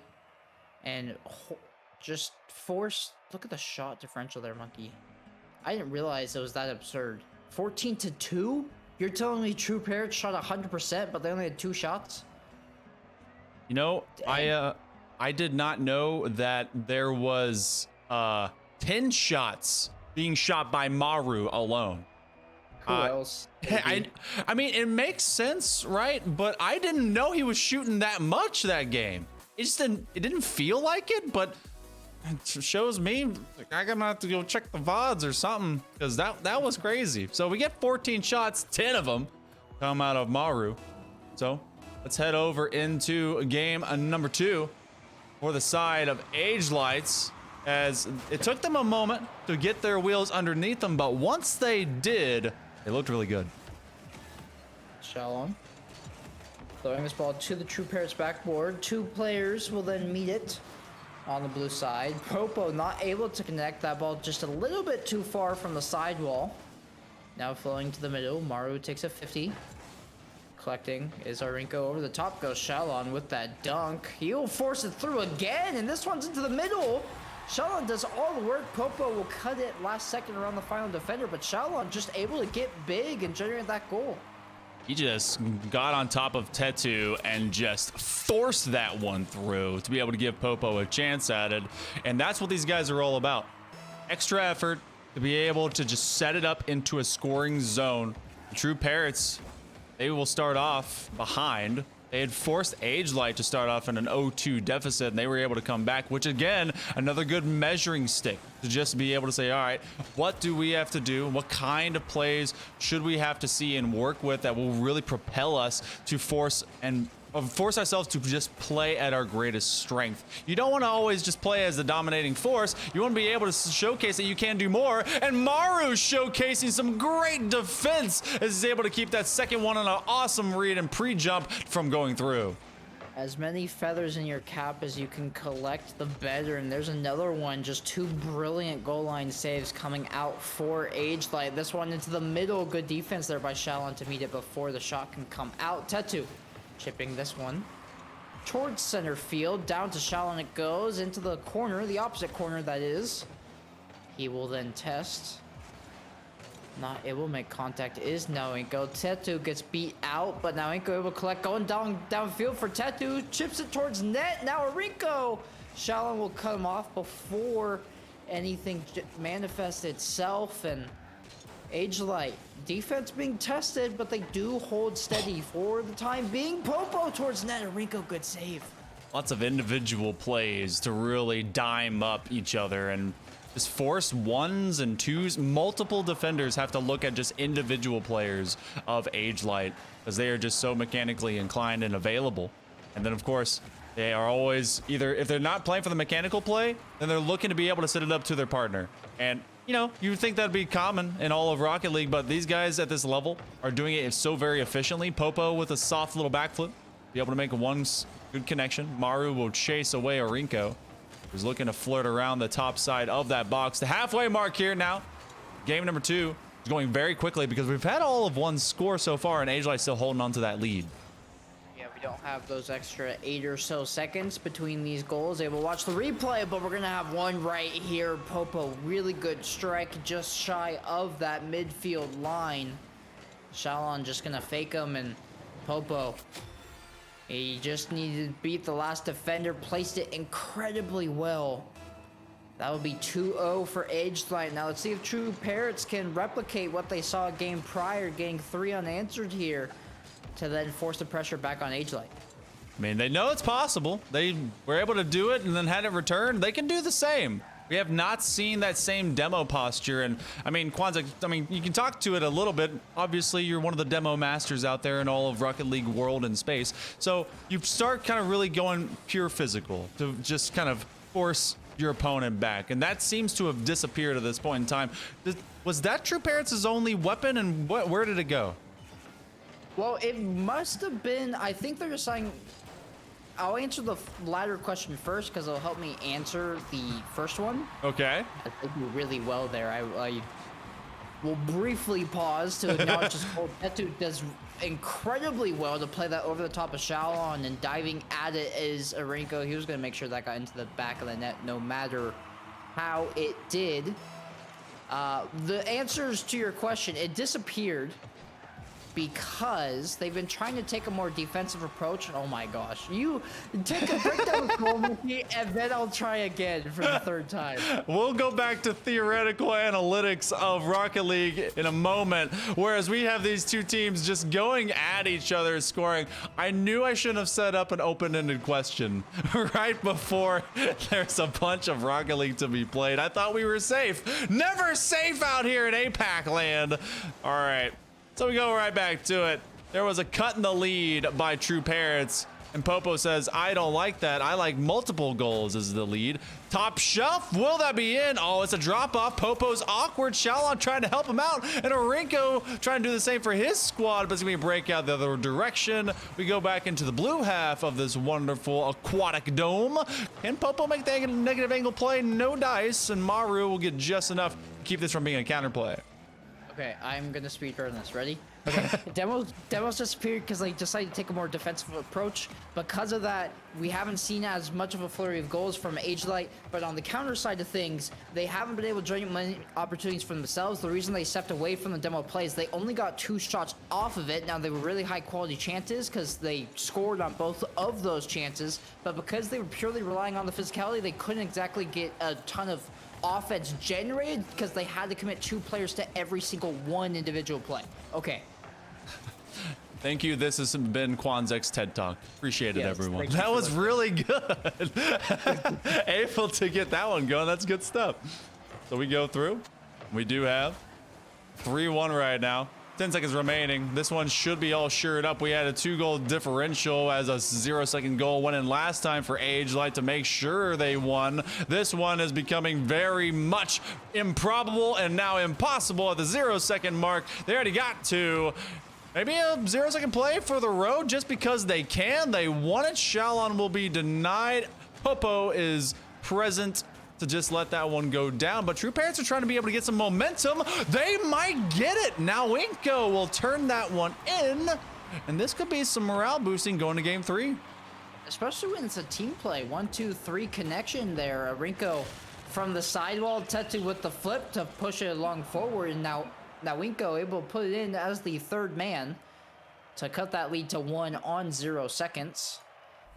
and just force... Look at the shot differential there, Monkey. I didn't realize it was that absurd. 14-2? You're telling me True Parrots shot 100%, but they only had 2 shots? You know, I did not know that there was 10 shots being shot by Maru alone. Who else? I mean, it makes sense, right? But I didn't know he was shooting that much that game. It didn't feel like it, but it shows me like, I'm gonna have to go check the VODs or something, because that was crazy. So we get 14 shots, 10 of them come out of Maru. So let's head over into game number 2 for the side of AGELITE, as it took them a moment to get their wheels underneath them, but once they did, they looked really good. Shalom. Throwing this ball to the True Parrots backboard. 2 players will then meet it on the blue side. Popo not able to connect. That ball just a little bit too far from the sidewall. Now flowing to the middle. Maru takes a 50. Collecting is Aurinko. Over the top goes Shalon with that dunk. He'll force it through again, and this one's into the middle. Shalon does all the work. Popo will cut it last second around the final defender, but Shalon just able to get big and generate that goal. He just got on top of Tetu and just forced that one through to be able to give Popo a chance at it. And that's what these guys are all about. Extra effort to be able to just set it up into a scoring zone. The True Parrots, they will start off behind. They had forced AGELITegg to start off in an 0-2 deficit, and they were able to come back, which again, another good measuring stick to just be able to say, all right, what do we have to do? What kind of plays should we have to see and work with that will really propel us to force ourselves to just play at our greatest strength? You don't want to always just play as the dominating force. You want to be able to showcase that you can do more. And Maru's showcasing some great defense as he's able to keep that second one on an awesome read and pre-jump from going through. As many feathers in your cap as you can collect, the better. And there's another one, just 2 brilliant goal line saves coming out for AGELITegg. This one into the middle, good defense there by Shalon to meet it before the shot can come out. Tetu chipping this one towards center field, down to Shalon it goes, into the corner, the opposite corner that is. He will then test. Not able to make contact is Naoinko. Tetu gets beat out, but Naoinko able to collect, going downfield for Tetu, chips it towards net. Now Arinko. Shalon will cut him off before anything manifests itself, and AGELITegg defense being tested, but they do hold steady for the time being. Popo towards net. Arinko, good save. Lots of individual plays to really dime up each other and just force 1s and 2s. Multiple defenders have to look at just individual players of AGELITegg because they are just so mechanically inclined and available. And then of course, they are always either, if they're not playing for the mechanical play, then they're looking to be able to set it up to their partner. And you know, you would think that'd be common in all of Rocket League, but these guys at this level are doing it so very efficiently. Popo with a soft little backflip, be able to make one good connection. Maru will chase away Arinko, who's looking to flirt around the top side of that box. The halfway mark here now. Game number 2 is going very quickly because we've had all of one score so far, and AGELITegg still holding on to that lead. Yeah, we don't have those extra 8 or so seconds between these goals. They will watch the replay, but we're gonna have one right here. Popo, really good strike, just shy of that midfield line. Shalon just gonna fake him, and Popo, he just needed to beat the last defender, placed it incredibly well. That would be 2-0 for AGELITegg. Now let's see if True Parrots can replicate what they saw a game prior, getting 3 unanswered here, to then force the pressure back on AGELITegg. I mean, they know it's possible. They were able to do it and then had it returned. They can do the same. We have not seen that same demo posture. And I mean, Quanzek, I mean, you can talk to it a little bit. Obviously, you're one of the demo masters out there in all of Rocket League world and space. So you start kind of really going pure physical to just kind of force your opponent back. And that seems to have disappeared at this point in time. Was that True Parrots' only weapon, and where did it go? Well, it must have been, I think they're just saying, I'll answer the latter question first because it'll help me answer the first one. Okay. I think you really well there. I will briefly pause to acknowledge this goal. Tetu does incredibly well to play that over the top of Shalon, and diving at it is Arinko. He was going to make sure that got into the back of the net no matter how it did. The answers to your question, it disappeared because they've been trying to take a more defensive approach. Oh my gosh. You take a breakdown goal with me, and then I'll try again for the 3rd time. We'll go back to theoretical analytics of Rocket League in a moment, whereas we have these two teams just going at each other, scoring. I knew I shouldn't have set up an open-ended question right before there's a bunch of Rocket League to be played. I thought we were safe. Never safe out here in APAC land. All right. So we go right back to it. There was a cut in the lead by True Parrots, and Popo says, I don't like that. I like multiple goals as the lead. Top shelf, will that be in? Oh, it's a drop off. Popo's awkward. Shalon trying to help him out, and Arinko trying to do the same for his squad, but it's gonna be a breakout the other direction. We go back into the blue half of this wonderful aquatic dome. Can Popo make the negative angle play? No dice, and Maru will get just enough to keep this from being a counterplay. Okay, I'm gonna speedrun this. Ready? Demos disappeared because they decided to take a more defensive approach. Because of that, we haven't seen as much of a flurry of goals from AGELITEgg, but on the counter side of things, they haven't been able to generate many opportunities for themselves. The reason they stepped away from the demo plays, they only got 2 shots off of it. Now, they were really high quality chances because they scored on both of those chances, but because they were purely relying on the physicality, they couldn't exactly get a ton of offense generated because they had to commit 2 players to every single one individual play. Okay. Thank you. This has been Quanzek's TED Talk. Appreciate it, Yes, everyone. thank you That for was really good. Able to get that one going. That's good stuff. So we go through. We do have 3-1 right now. 10 seconds remaining. This one should be all shored up. We had a 2-goal differential as a 0-second goal went in last time for AGELITEgg to make sure they won. This one is becoming very much improbable and now impossible at the 0-second mark. They already got to. Maybe a 0-second play for the road just because they can. They want it. Shalon will be denied. Popo is present to just let that one go down. But True Parents are trying to be able to get some momentum. They might get it. Now Inko will turn that one in. And this could be some morale boosting going to game 3. Especially when it's a team play. 1, 2, 3 connection there. Rinko from the sidewall, Tetu with the flip to push it along forward. And now Winko able to put it in as the 3rd man to cut that lead to 1 on 0 seconds.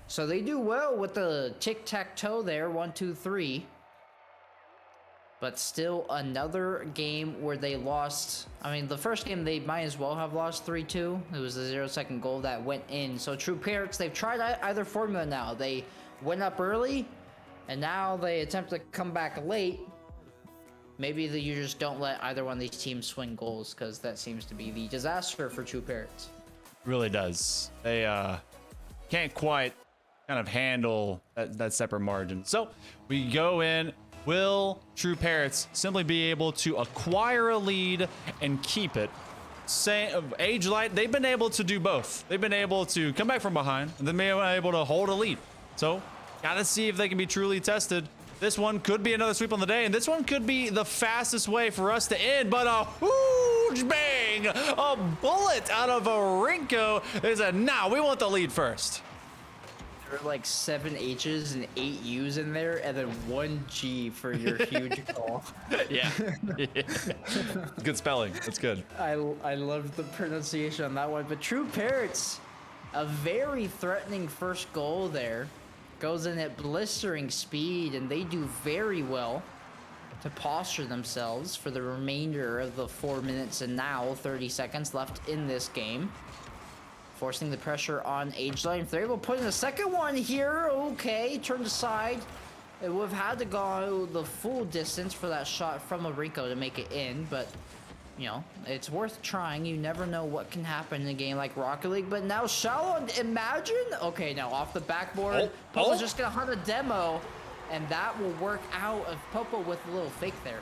So they do well with the tic-tac-toe there, 1, 2, 3. But still another game where they lost. I mean, the first game they might as well have lost 3-2. It was the 0-second goal that went in. So True Parents, they've tried either formula now. They went up early, and now they attempt to come back late. Maybe you just don't let either one of these teams swing goals, because that seems to be the disaster for True Parents. Really does. They can't quite kind of handle that separate margin. So we go in. Will True Parents simply be able to acquire a lead and keep it? AGELITEgg, they've been able to do both. They've been able to come back from behind, and then they've been able to hold a lead. So gotta see if they can be truly tested. This one could be another sweep on the day, and this one could be the fastest way for us to end, but a huge bang, a bullet out of a Rinko. They said, nah, we want the lead first. There are like 7 H's and 8 U's in there, and then 1 G for your huge goal. Yeah. Good spelling. That's good. I love the pronunciation on that one. But True Parents, a very threatening first goal there. Goes in at blistering speed, and they do very well to posture themselves for the remainder of the 4 minutes and now 30 seconds left in this game. Forcing the pressure on AGELITEgg. If they're able to put in a second one here, okay, turned aside. It would have had to go the full distance for that shot from Rinko to make it in, but you know, it's worth trying. You never know what can happen in a game like Rocket League. But now Shallow, imagine. Okay, now off the backboard, Popo's just gonna hunt a demo, and that will work out of Popo with a little fake there.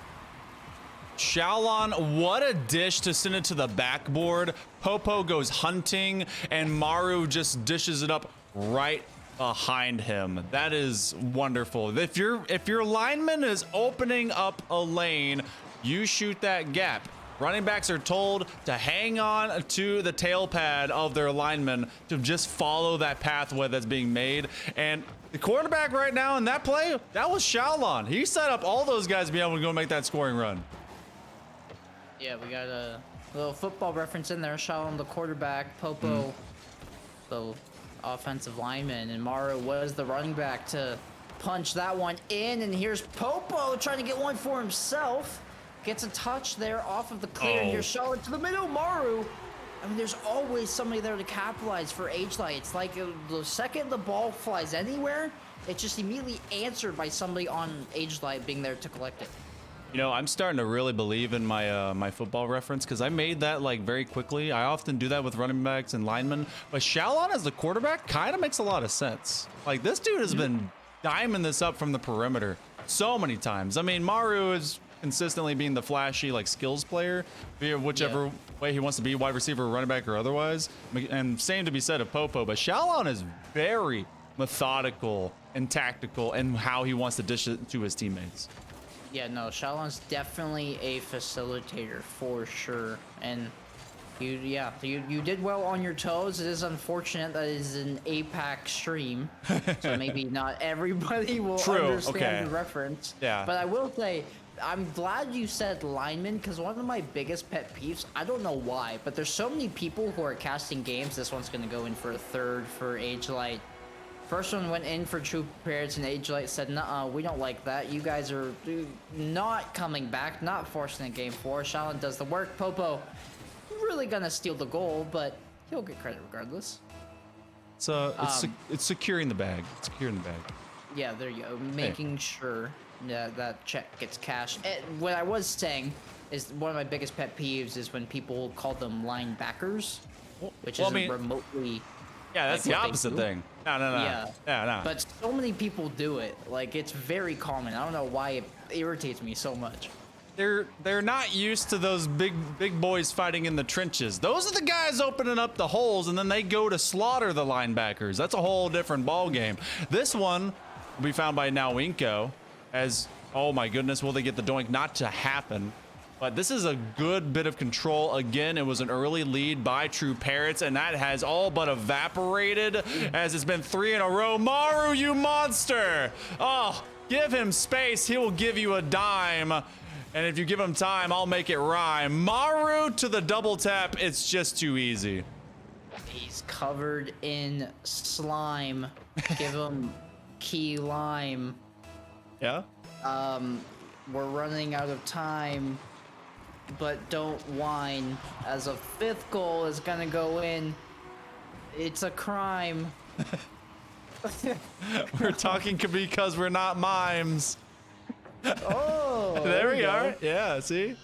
Shalon, what a dish to send it to the backboard. Popo goes hunting, and Maru just dishes it up right behind him. That is wonderful. If your lineman is opening up a lane, you shoot that gap. Running backs are told to hang on to the tail pad of their lineman to just follow that pathway that's being made. And the quarterback right now in that play, that was Shalon. He set up all those guys to be able to go make that scoring run. Yeah, we got a little football reference in there. Shalom, the quarterback, Popo, the offensive lineman, and Maru was the running back to punch that one in. And here's Popo trying to get one for himself. Gets a touch there off of the clear. And here's Charlotte to the middle. Maru. I mean, there's always somebody there to capitalize for AGELITEgg. It's like the second the ball flies anywhere, it's just immediately answered by somebody on AGELITEgg being there to collect it. You know, I'm starting to really believe in my my football reference because I made that like very quickly. I often do that with running backs and linemen, but Shalon as the quarterback kind of makes a lot of sense. Like, this dude has been diming this up from the perimeter so many times. I mean, Maru is consistently being the flashy like skills player, whichever way he wants to be, wide receiver, running back, or otherwise. And same to be said of Popo, but Shalon is very methodical and tactical in how he wants to dish it to his teammates. Yeah, no, Shalon's definitely a facilitator for sure. And You did well on your toes. It is unfortunate that it is an APAC stream, so maybe not everybody will understand the reference. Yeah. But I will say, I'm glad you said lineman, because one of my biggest pet peeves, I don't know why, but there's so many people who are casting games. This one's gonna go in for a third for AGELITE. First one went in for True Parents, and AGELITE said, "Nuh-uh, we don't like that. You guys are not coming back, not forcing a game 4. Shaolin does the work. Popo really gonna steal the goal, but he'll get credit regardless." So it's securing the bag. It's securing the bag. Yeah, there you go. Making sure that check gets cashed. And what I was saying is one of my biggest pet peeves is when people call them linebackers, which isn't remotely. Yeah, that's like the opposite thing. No. Yeah. But so many people do it. Like, it's very common. I don't know why it irritates me so much. They're not used to those big boys fighting in the trenches. Those are the guys opening up the holes, and then they go to slaughter the linebackers. That's a whole different ball game. This one will be found by Nowinko as, oh my goodness, will they get the doink? Not to happen. But this is a good bit of control. Again, it was an early lead by True Parrots, and that has all but evaporated as it's been 3 in a row. Maru, you monster! Oh, give him space. He will give you a dime. And if you give him time, I'll make it rhyme. Maru to the double tap. It's just too easy. He's covered in slime. Give him key lime. Yeah? We're running out of time. But don't whine, as a 5th goal is gonna go in. It's a crime. We're talking because we're not mimes. Oh, there we are. Yeah, see?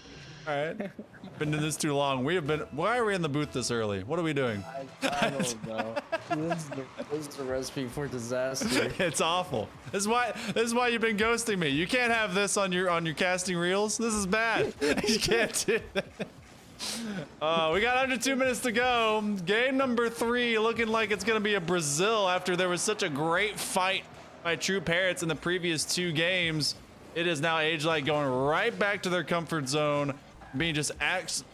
All right. Been doing this too long. Why are we in the booth this early? What are we doing? I don't know. This is the recipe for disaster. It's awful. This is why you've been ghosting me. You can't have this on your casting reels. This is bad. You can't do that. We got under 2 minutes to go. Game number 3 looking like it's gonna be a Brazil after there was such a great fight by True Parrots in the previous 2 games. It is now AGELITE going right back to their comfort zone, being just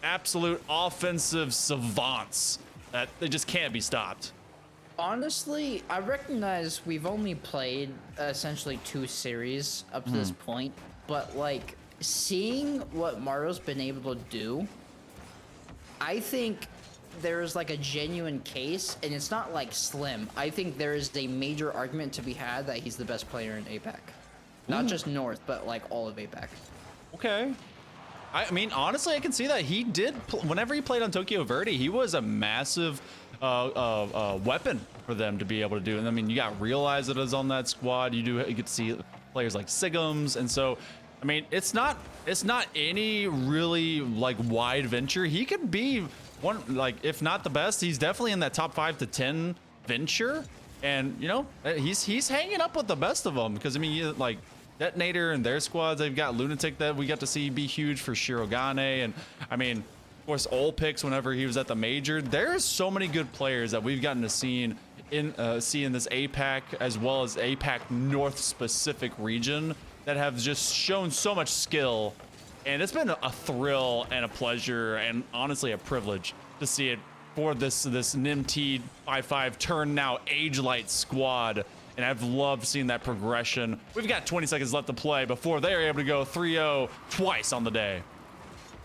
absolute offensive savants that they just can't be stopped. Honestly, I recognize we've only played essentially 2 series up to this point, but like seeing what Mario's been able to do, I think there's like a genuine case, and it's not like slim. I think there is a major argument to be had that he's the best player in APAC. Not just North, but like all of APAC. Okay. I mean, honestly, I can see that he did. Whenever he played on Tokyo Verde, he was a massive weapon for them to be able to do. And I mean, you got Realize that is on that squad. You get to see players like Sigums, and so I mean, it's not any really like wide venture. He could be one, like if not the best, he's definitely in that top 5 to 10 venture. And you know, he's hanging up with the best of them because I mean, like Detonator and their squads, they've got Lunatic that we got to see be huge for Shirogane, and I mean, of course, Olpix whenever he was at the major. There's so many good players that we've gotten to see in this APAC as well as APAC North specific region that have just shown so much skill, and it's been a thrill and a pleasure and honestly a privilege to see it for this NIMT 5-5 turn now AGELITE squad. And I've loved seeing that progression. We've got 20 seconds left to play before they are able to go 3-0 twice on the day.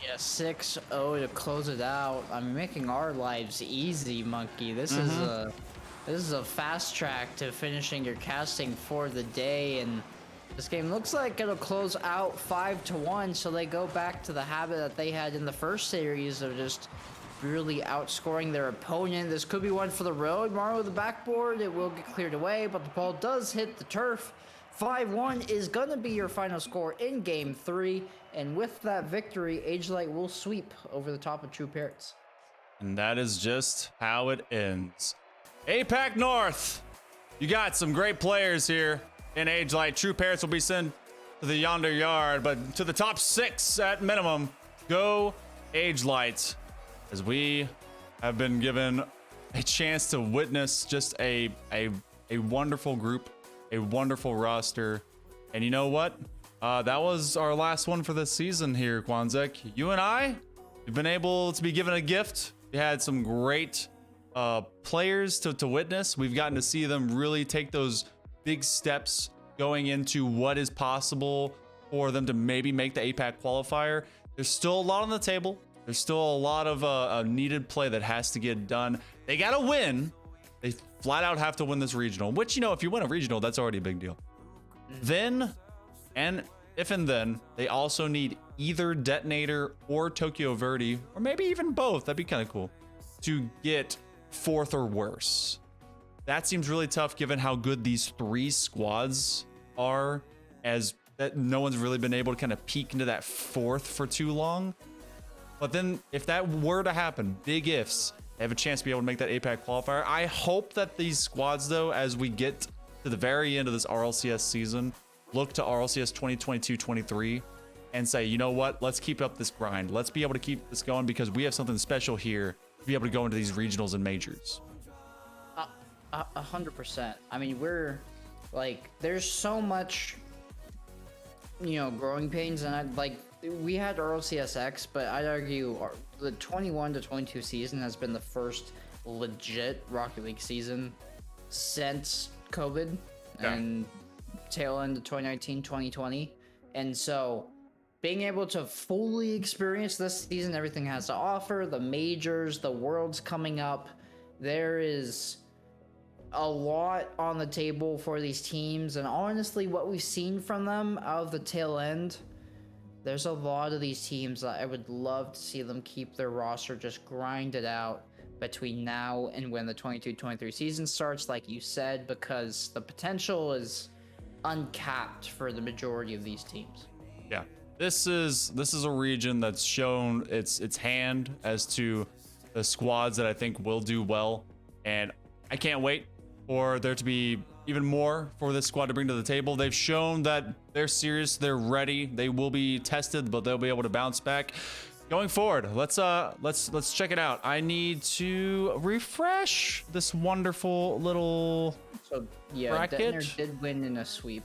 Yeah, 6-0 to close it out. I'm making our lives easy, Monkey. This is a fast track to finishing your casting for the day, and this game looks like it'll close out 5-1, so they go back to the habit that they had in the first series of just really outscoring their opponent. This could be one for the road. Mario with the backboard. It will get cleared away, but the ball does hit the turf. 5-1 is going to be your final score in Game 3, and with that victory, AGELITE will sweep over the top of True Parrots. And that is just how it ends. APAC North, you got some great players here in AGELITE. True Parrots will be sent to the yonder yard, but to the top 6 at minimum. Go AGELITE, as we have been given a chance to witness just a wonderful group, a wonderful roster. And you know what? That was our last one for this season here, Quanzek. You and I have been able to be given a gift We had some great players to witness. We've gotten to see them really take those big steps going into what is possible for them to maybe make the APAC qualifier. There's still a lot on the table. There's still a lot of needed play that has to get done. They got to win. They flat out have to win this regional, which, you know, if you win a regional, that's already a big deal. Then, and if and then, they also need either Detonator or Tokyo Verde, or maybe even both. That'd be kind of cool, to get 4th or worse. That seems really tough given how good these 3 squads are, as that no one's really been able to kind of peek into that 4th for too long. But then if that were to happen, big ifs, they have a chance to be able to make that APAC qualifier. I hope that these squads, though, as we get to the very end of this RLCS season, look to RLCS 2022-23 and say, you know what, let's keep up this grind. Let's be able to keep this going because we have something special here to be able to go into these regionals and majors. 100%. I mean, we're like, there's so much, you know, growing pains, and we had RLCSX, but I'd argue the 21 to 22 season has been the first legit Rocket League season since COVID and tail end of 2019, 2020. And so being able to fully experience this season, everything has to offer, the majors, the worlds coming up, there is a lot on the table for these teams. And honestly, what we've seen from them out of the tail end, there's a lot of these teams that I would love to see them keep their roster just grinded out between now and when the 22-23 season starts, like you said, because the potential is uncapped for the majority of these teams. Yeah, this is a region that's shown its hand as to the squads that I think will do well, and I can't wait for there to be even more for this squad to bring to the table. They've shown that they're serious, they're ready, they will be tested, but they'll be able to bounce back going forward. Let's check it out. I need to refresh this wonderful little bracket. Detonator did win in a sweep.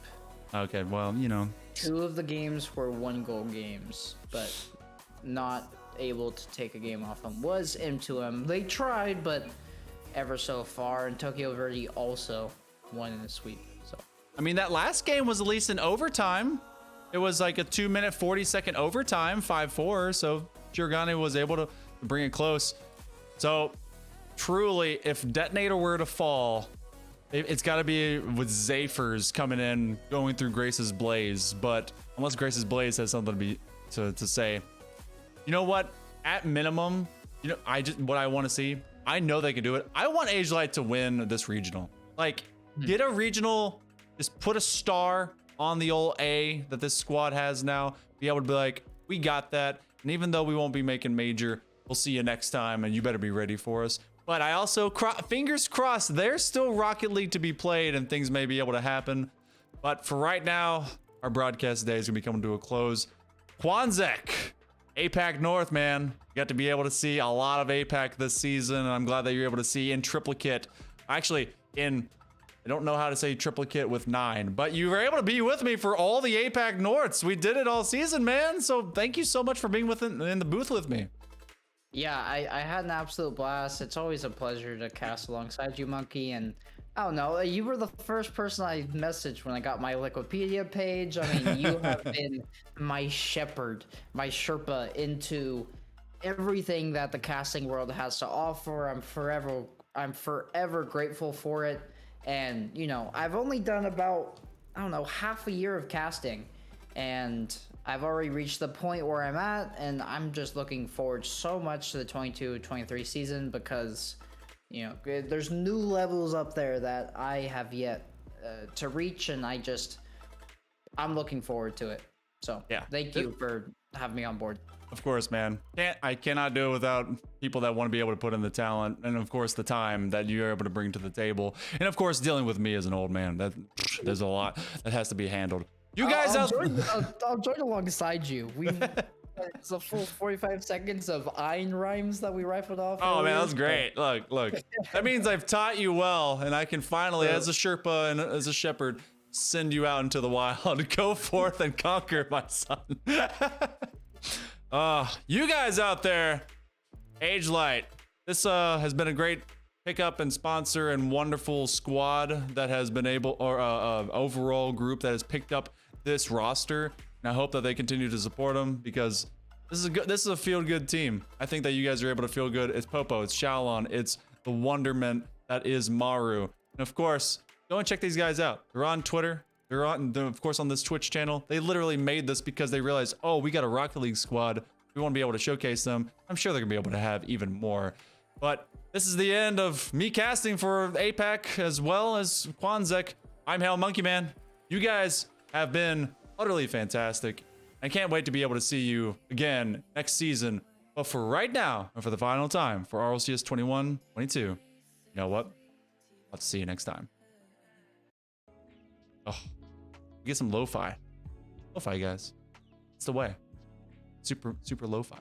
Okay, well, you know, 2 of the games were 1-goal games, but not able to take a game off them was M2M. They tried, but ever so far, and Tokyo Verde also won in a sweep. So I mean, that last game was at least in overtime. It was like a 2-minute 40-second overtime, 5-4. So Giorgani was able to bring it close. So truly, if Detonator were to fall, it's got to be with Zephyrs coming in, going through Grace's Blaze. But unless Grace's Blaze has something to say, you know what? At minimum, you know, what I want to see. I know they can do it. I want AGELITE to win this regional. Like, get a regional, just put a star on the old A that this squad has now. Be able to be like, we got that. And even though we won't be making major, we'll see you next time, and you better be ready for us. But I also, fingers crossed, there's still Rocket League to be played, and things may be able to happen. But for right now, our broadcast day is going to be coming to a close. Quanzek, APAC North, man. You got to be able to see a lot of APAC this season, and I'm glad that you're able to see in triplicate. Actually, I don't know how to say triplicate with 9, but you were able to be with me for all the APAC Norths. We did it all season, man. So thank you so much for being in the booth with me. Yeah, I had an absolute blast. It's always a pleasure to cast alongside you, Monkey. And I don't know, you were the first person I messaged when I got my Wikipedia page. I mean, you have been my shepherd, my Sherpa into everything that the casting world has to offer. I'm forever grateful for it. And, you know, I've only done about, I don't know, half a year of casting, and I've already reached the point where I'm at, and I'm just looking forward so much to the 22-23 season because, you know, there's new levels up there that I have yet to reach, and I'm looking forward to it. So yeah, thank you for having me on board. Of course, man. I cannot do it without people that want to be able to put in the talent, and of course the time that you're able to bring to the table, and of course dealing with me as an old man. There's a lot that has to be handled. You guys, I'll join alongside you. It's a full 45 seconds of Ein rhymes that we rifled off. Oh man, that's great. Look. That means I've taught you well, and I can finally, as a Sherpa and as a shepherd, send you out into the wild. Go forth and conquer, my son. You guys out there, AGELITE, this has been a great pickup and sponsor and wonderful squad that has been able, or overall group that has picked up this roster. And I hope that they continue to support them, because this is a feel good team. I think that you guys are able to feel good. It's Popo, it's Shalon, it's the wonderment that is Maru. And of course, go and check these guys out. They're on Twitter. They're of course on this Twitch channel. They literally made this because they realized, oh, we got a Rocket League squad. We want to be able to showcase them. I'm sure they're gonna be able to have even more. But this is the end of me casting for APAC as well as Quanzek. I'm Hail Monkey Man. You guys have been utterly fantastic. I can't wait to be able to see you again next season. But for right now, and for the final time, for RLCS 21-22, you know what? I'll see you next time. Oh, get some lo-fi. Lo-fi, guys. It's the way. Super lo-fi.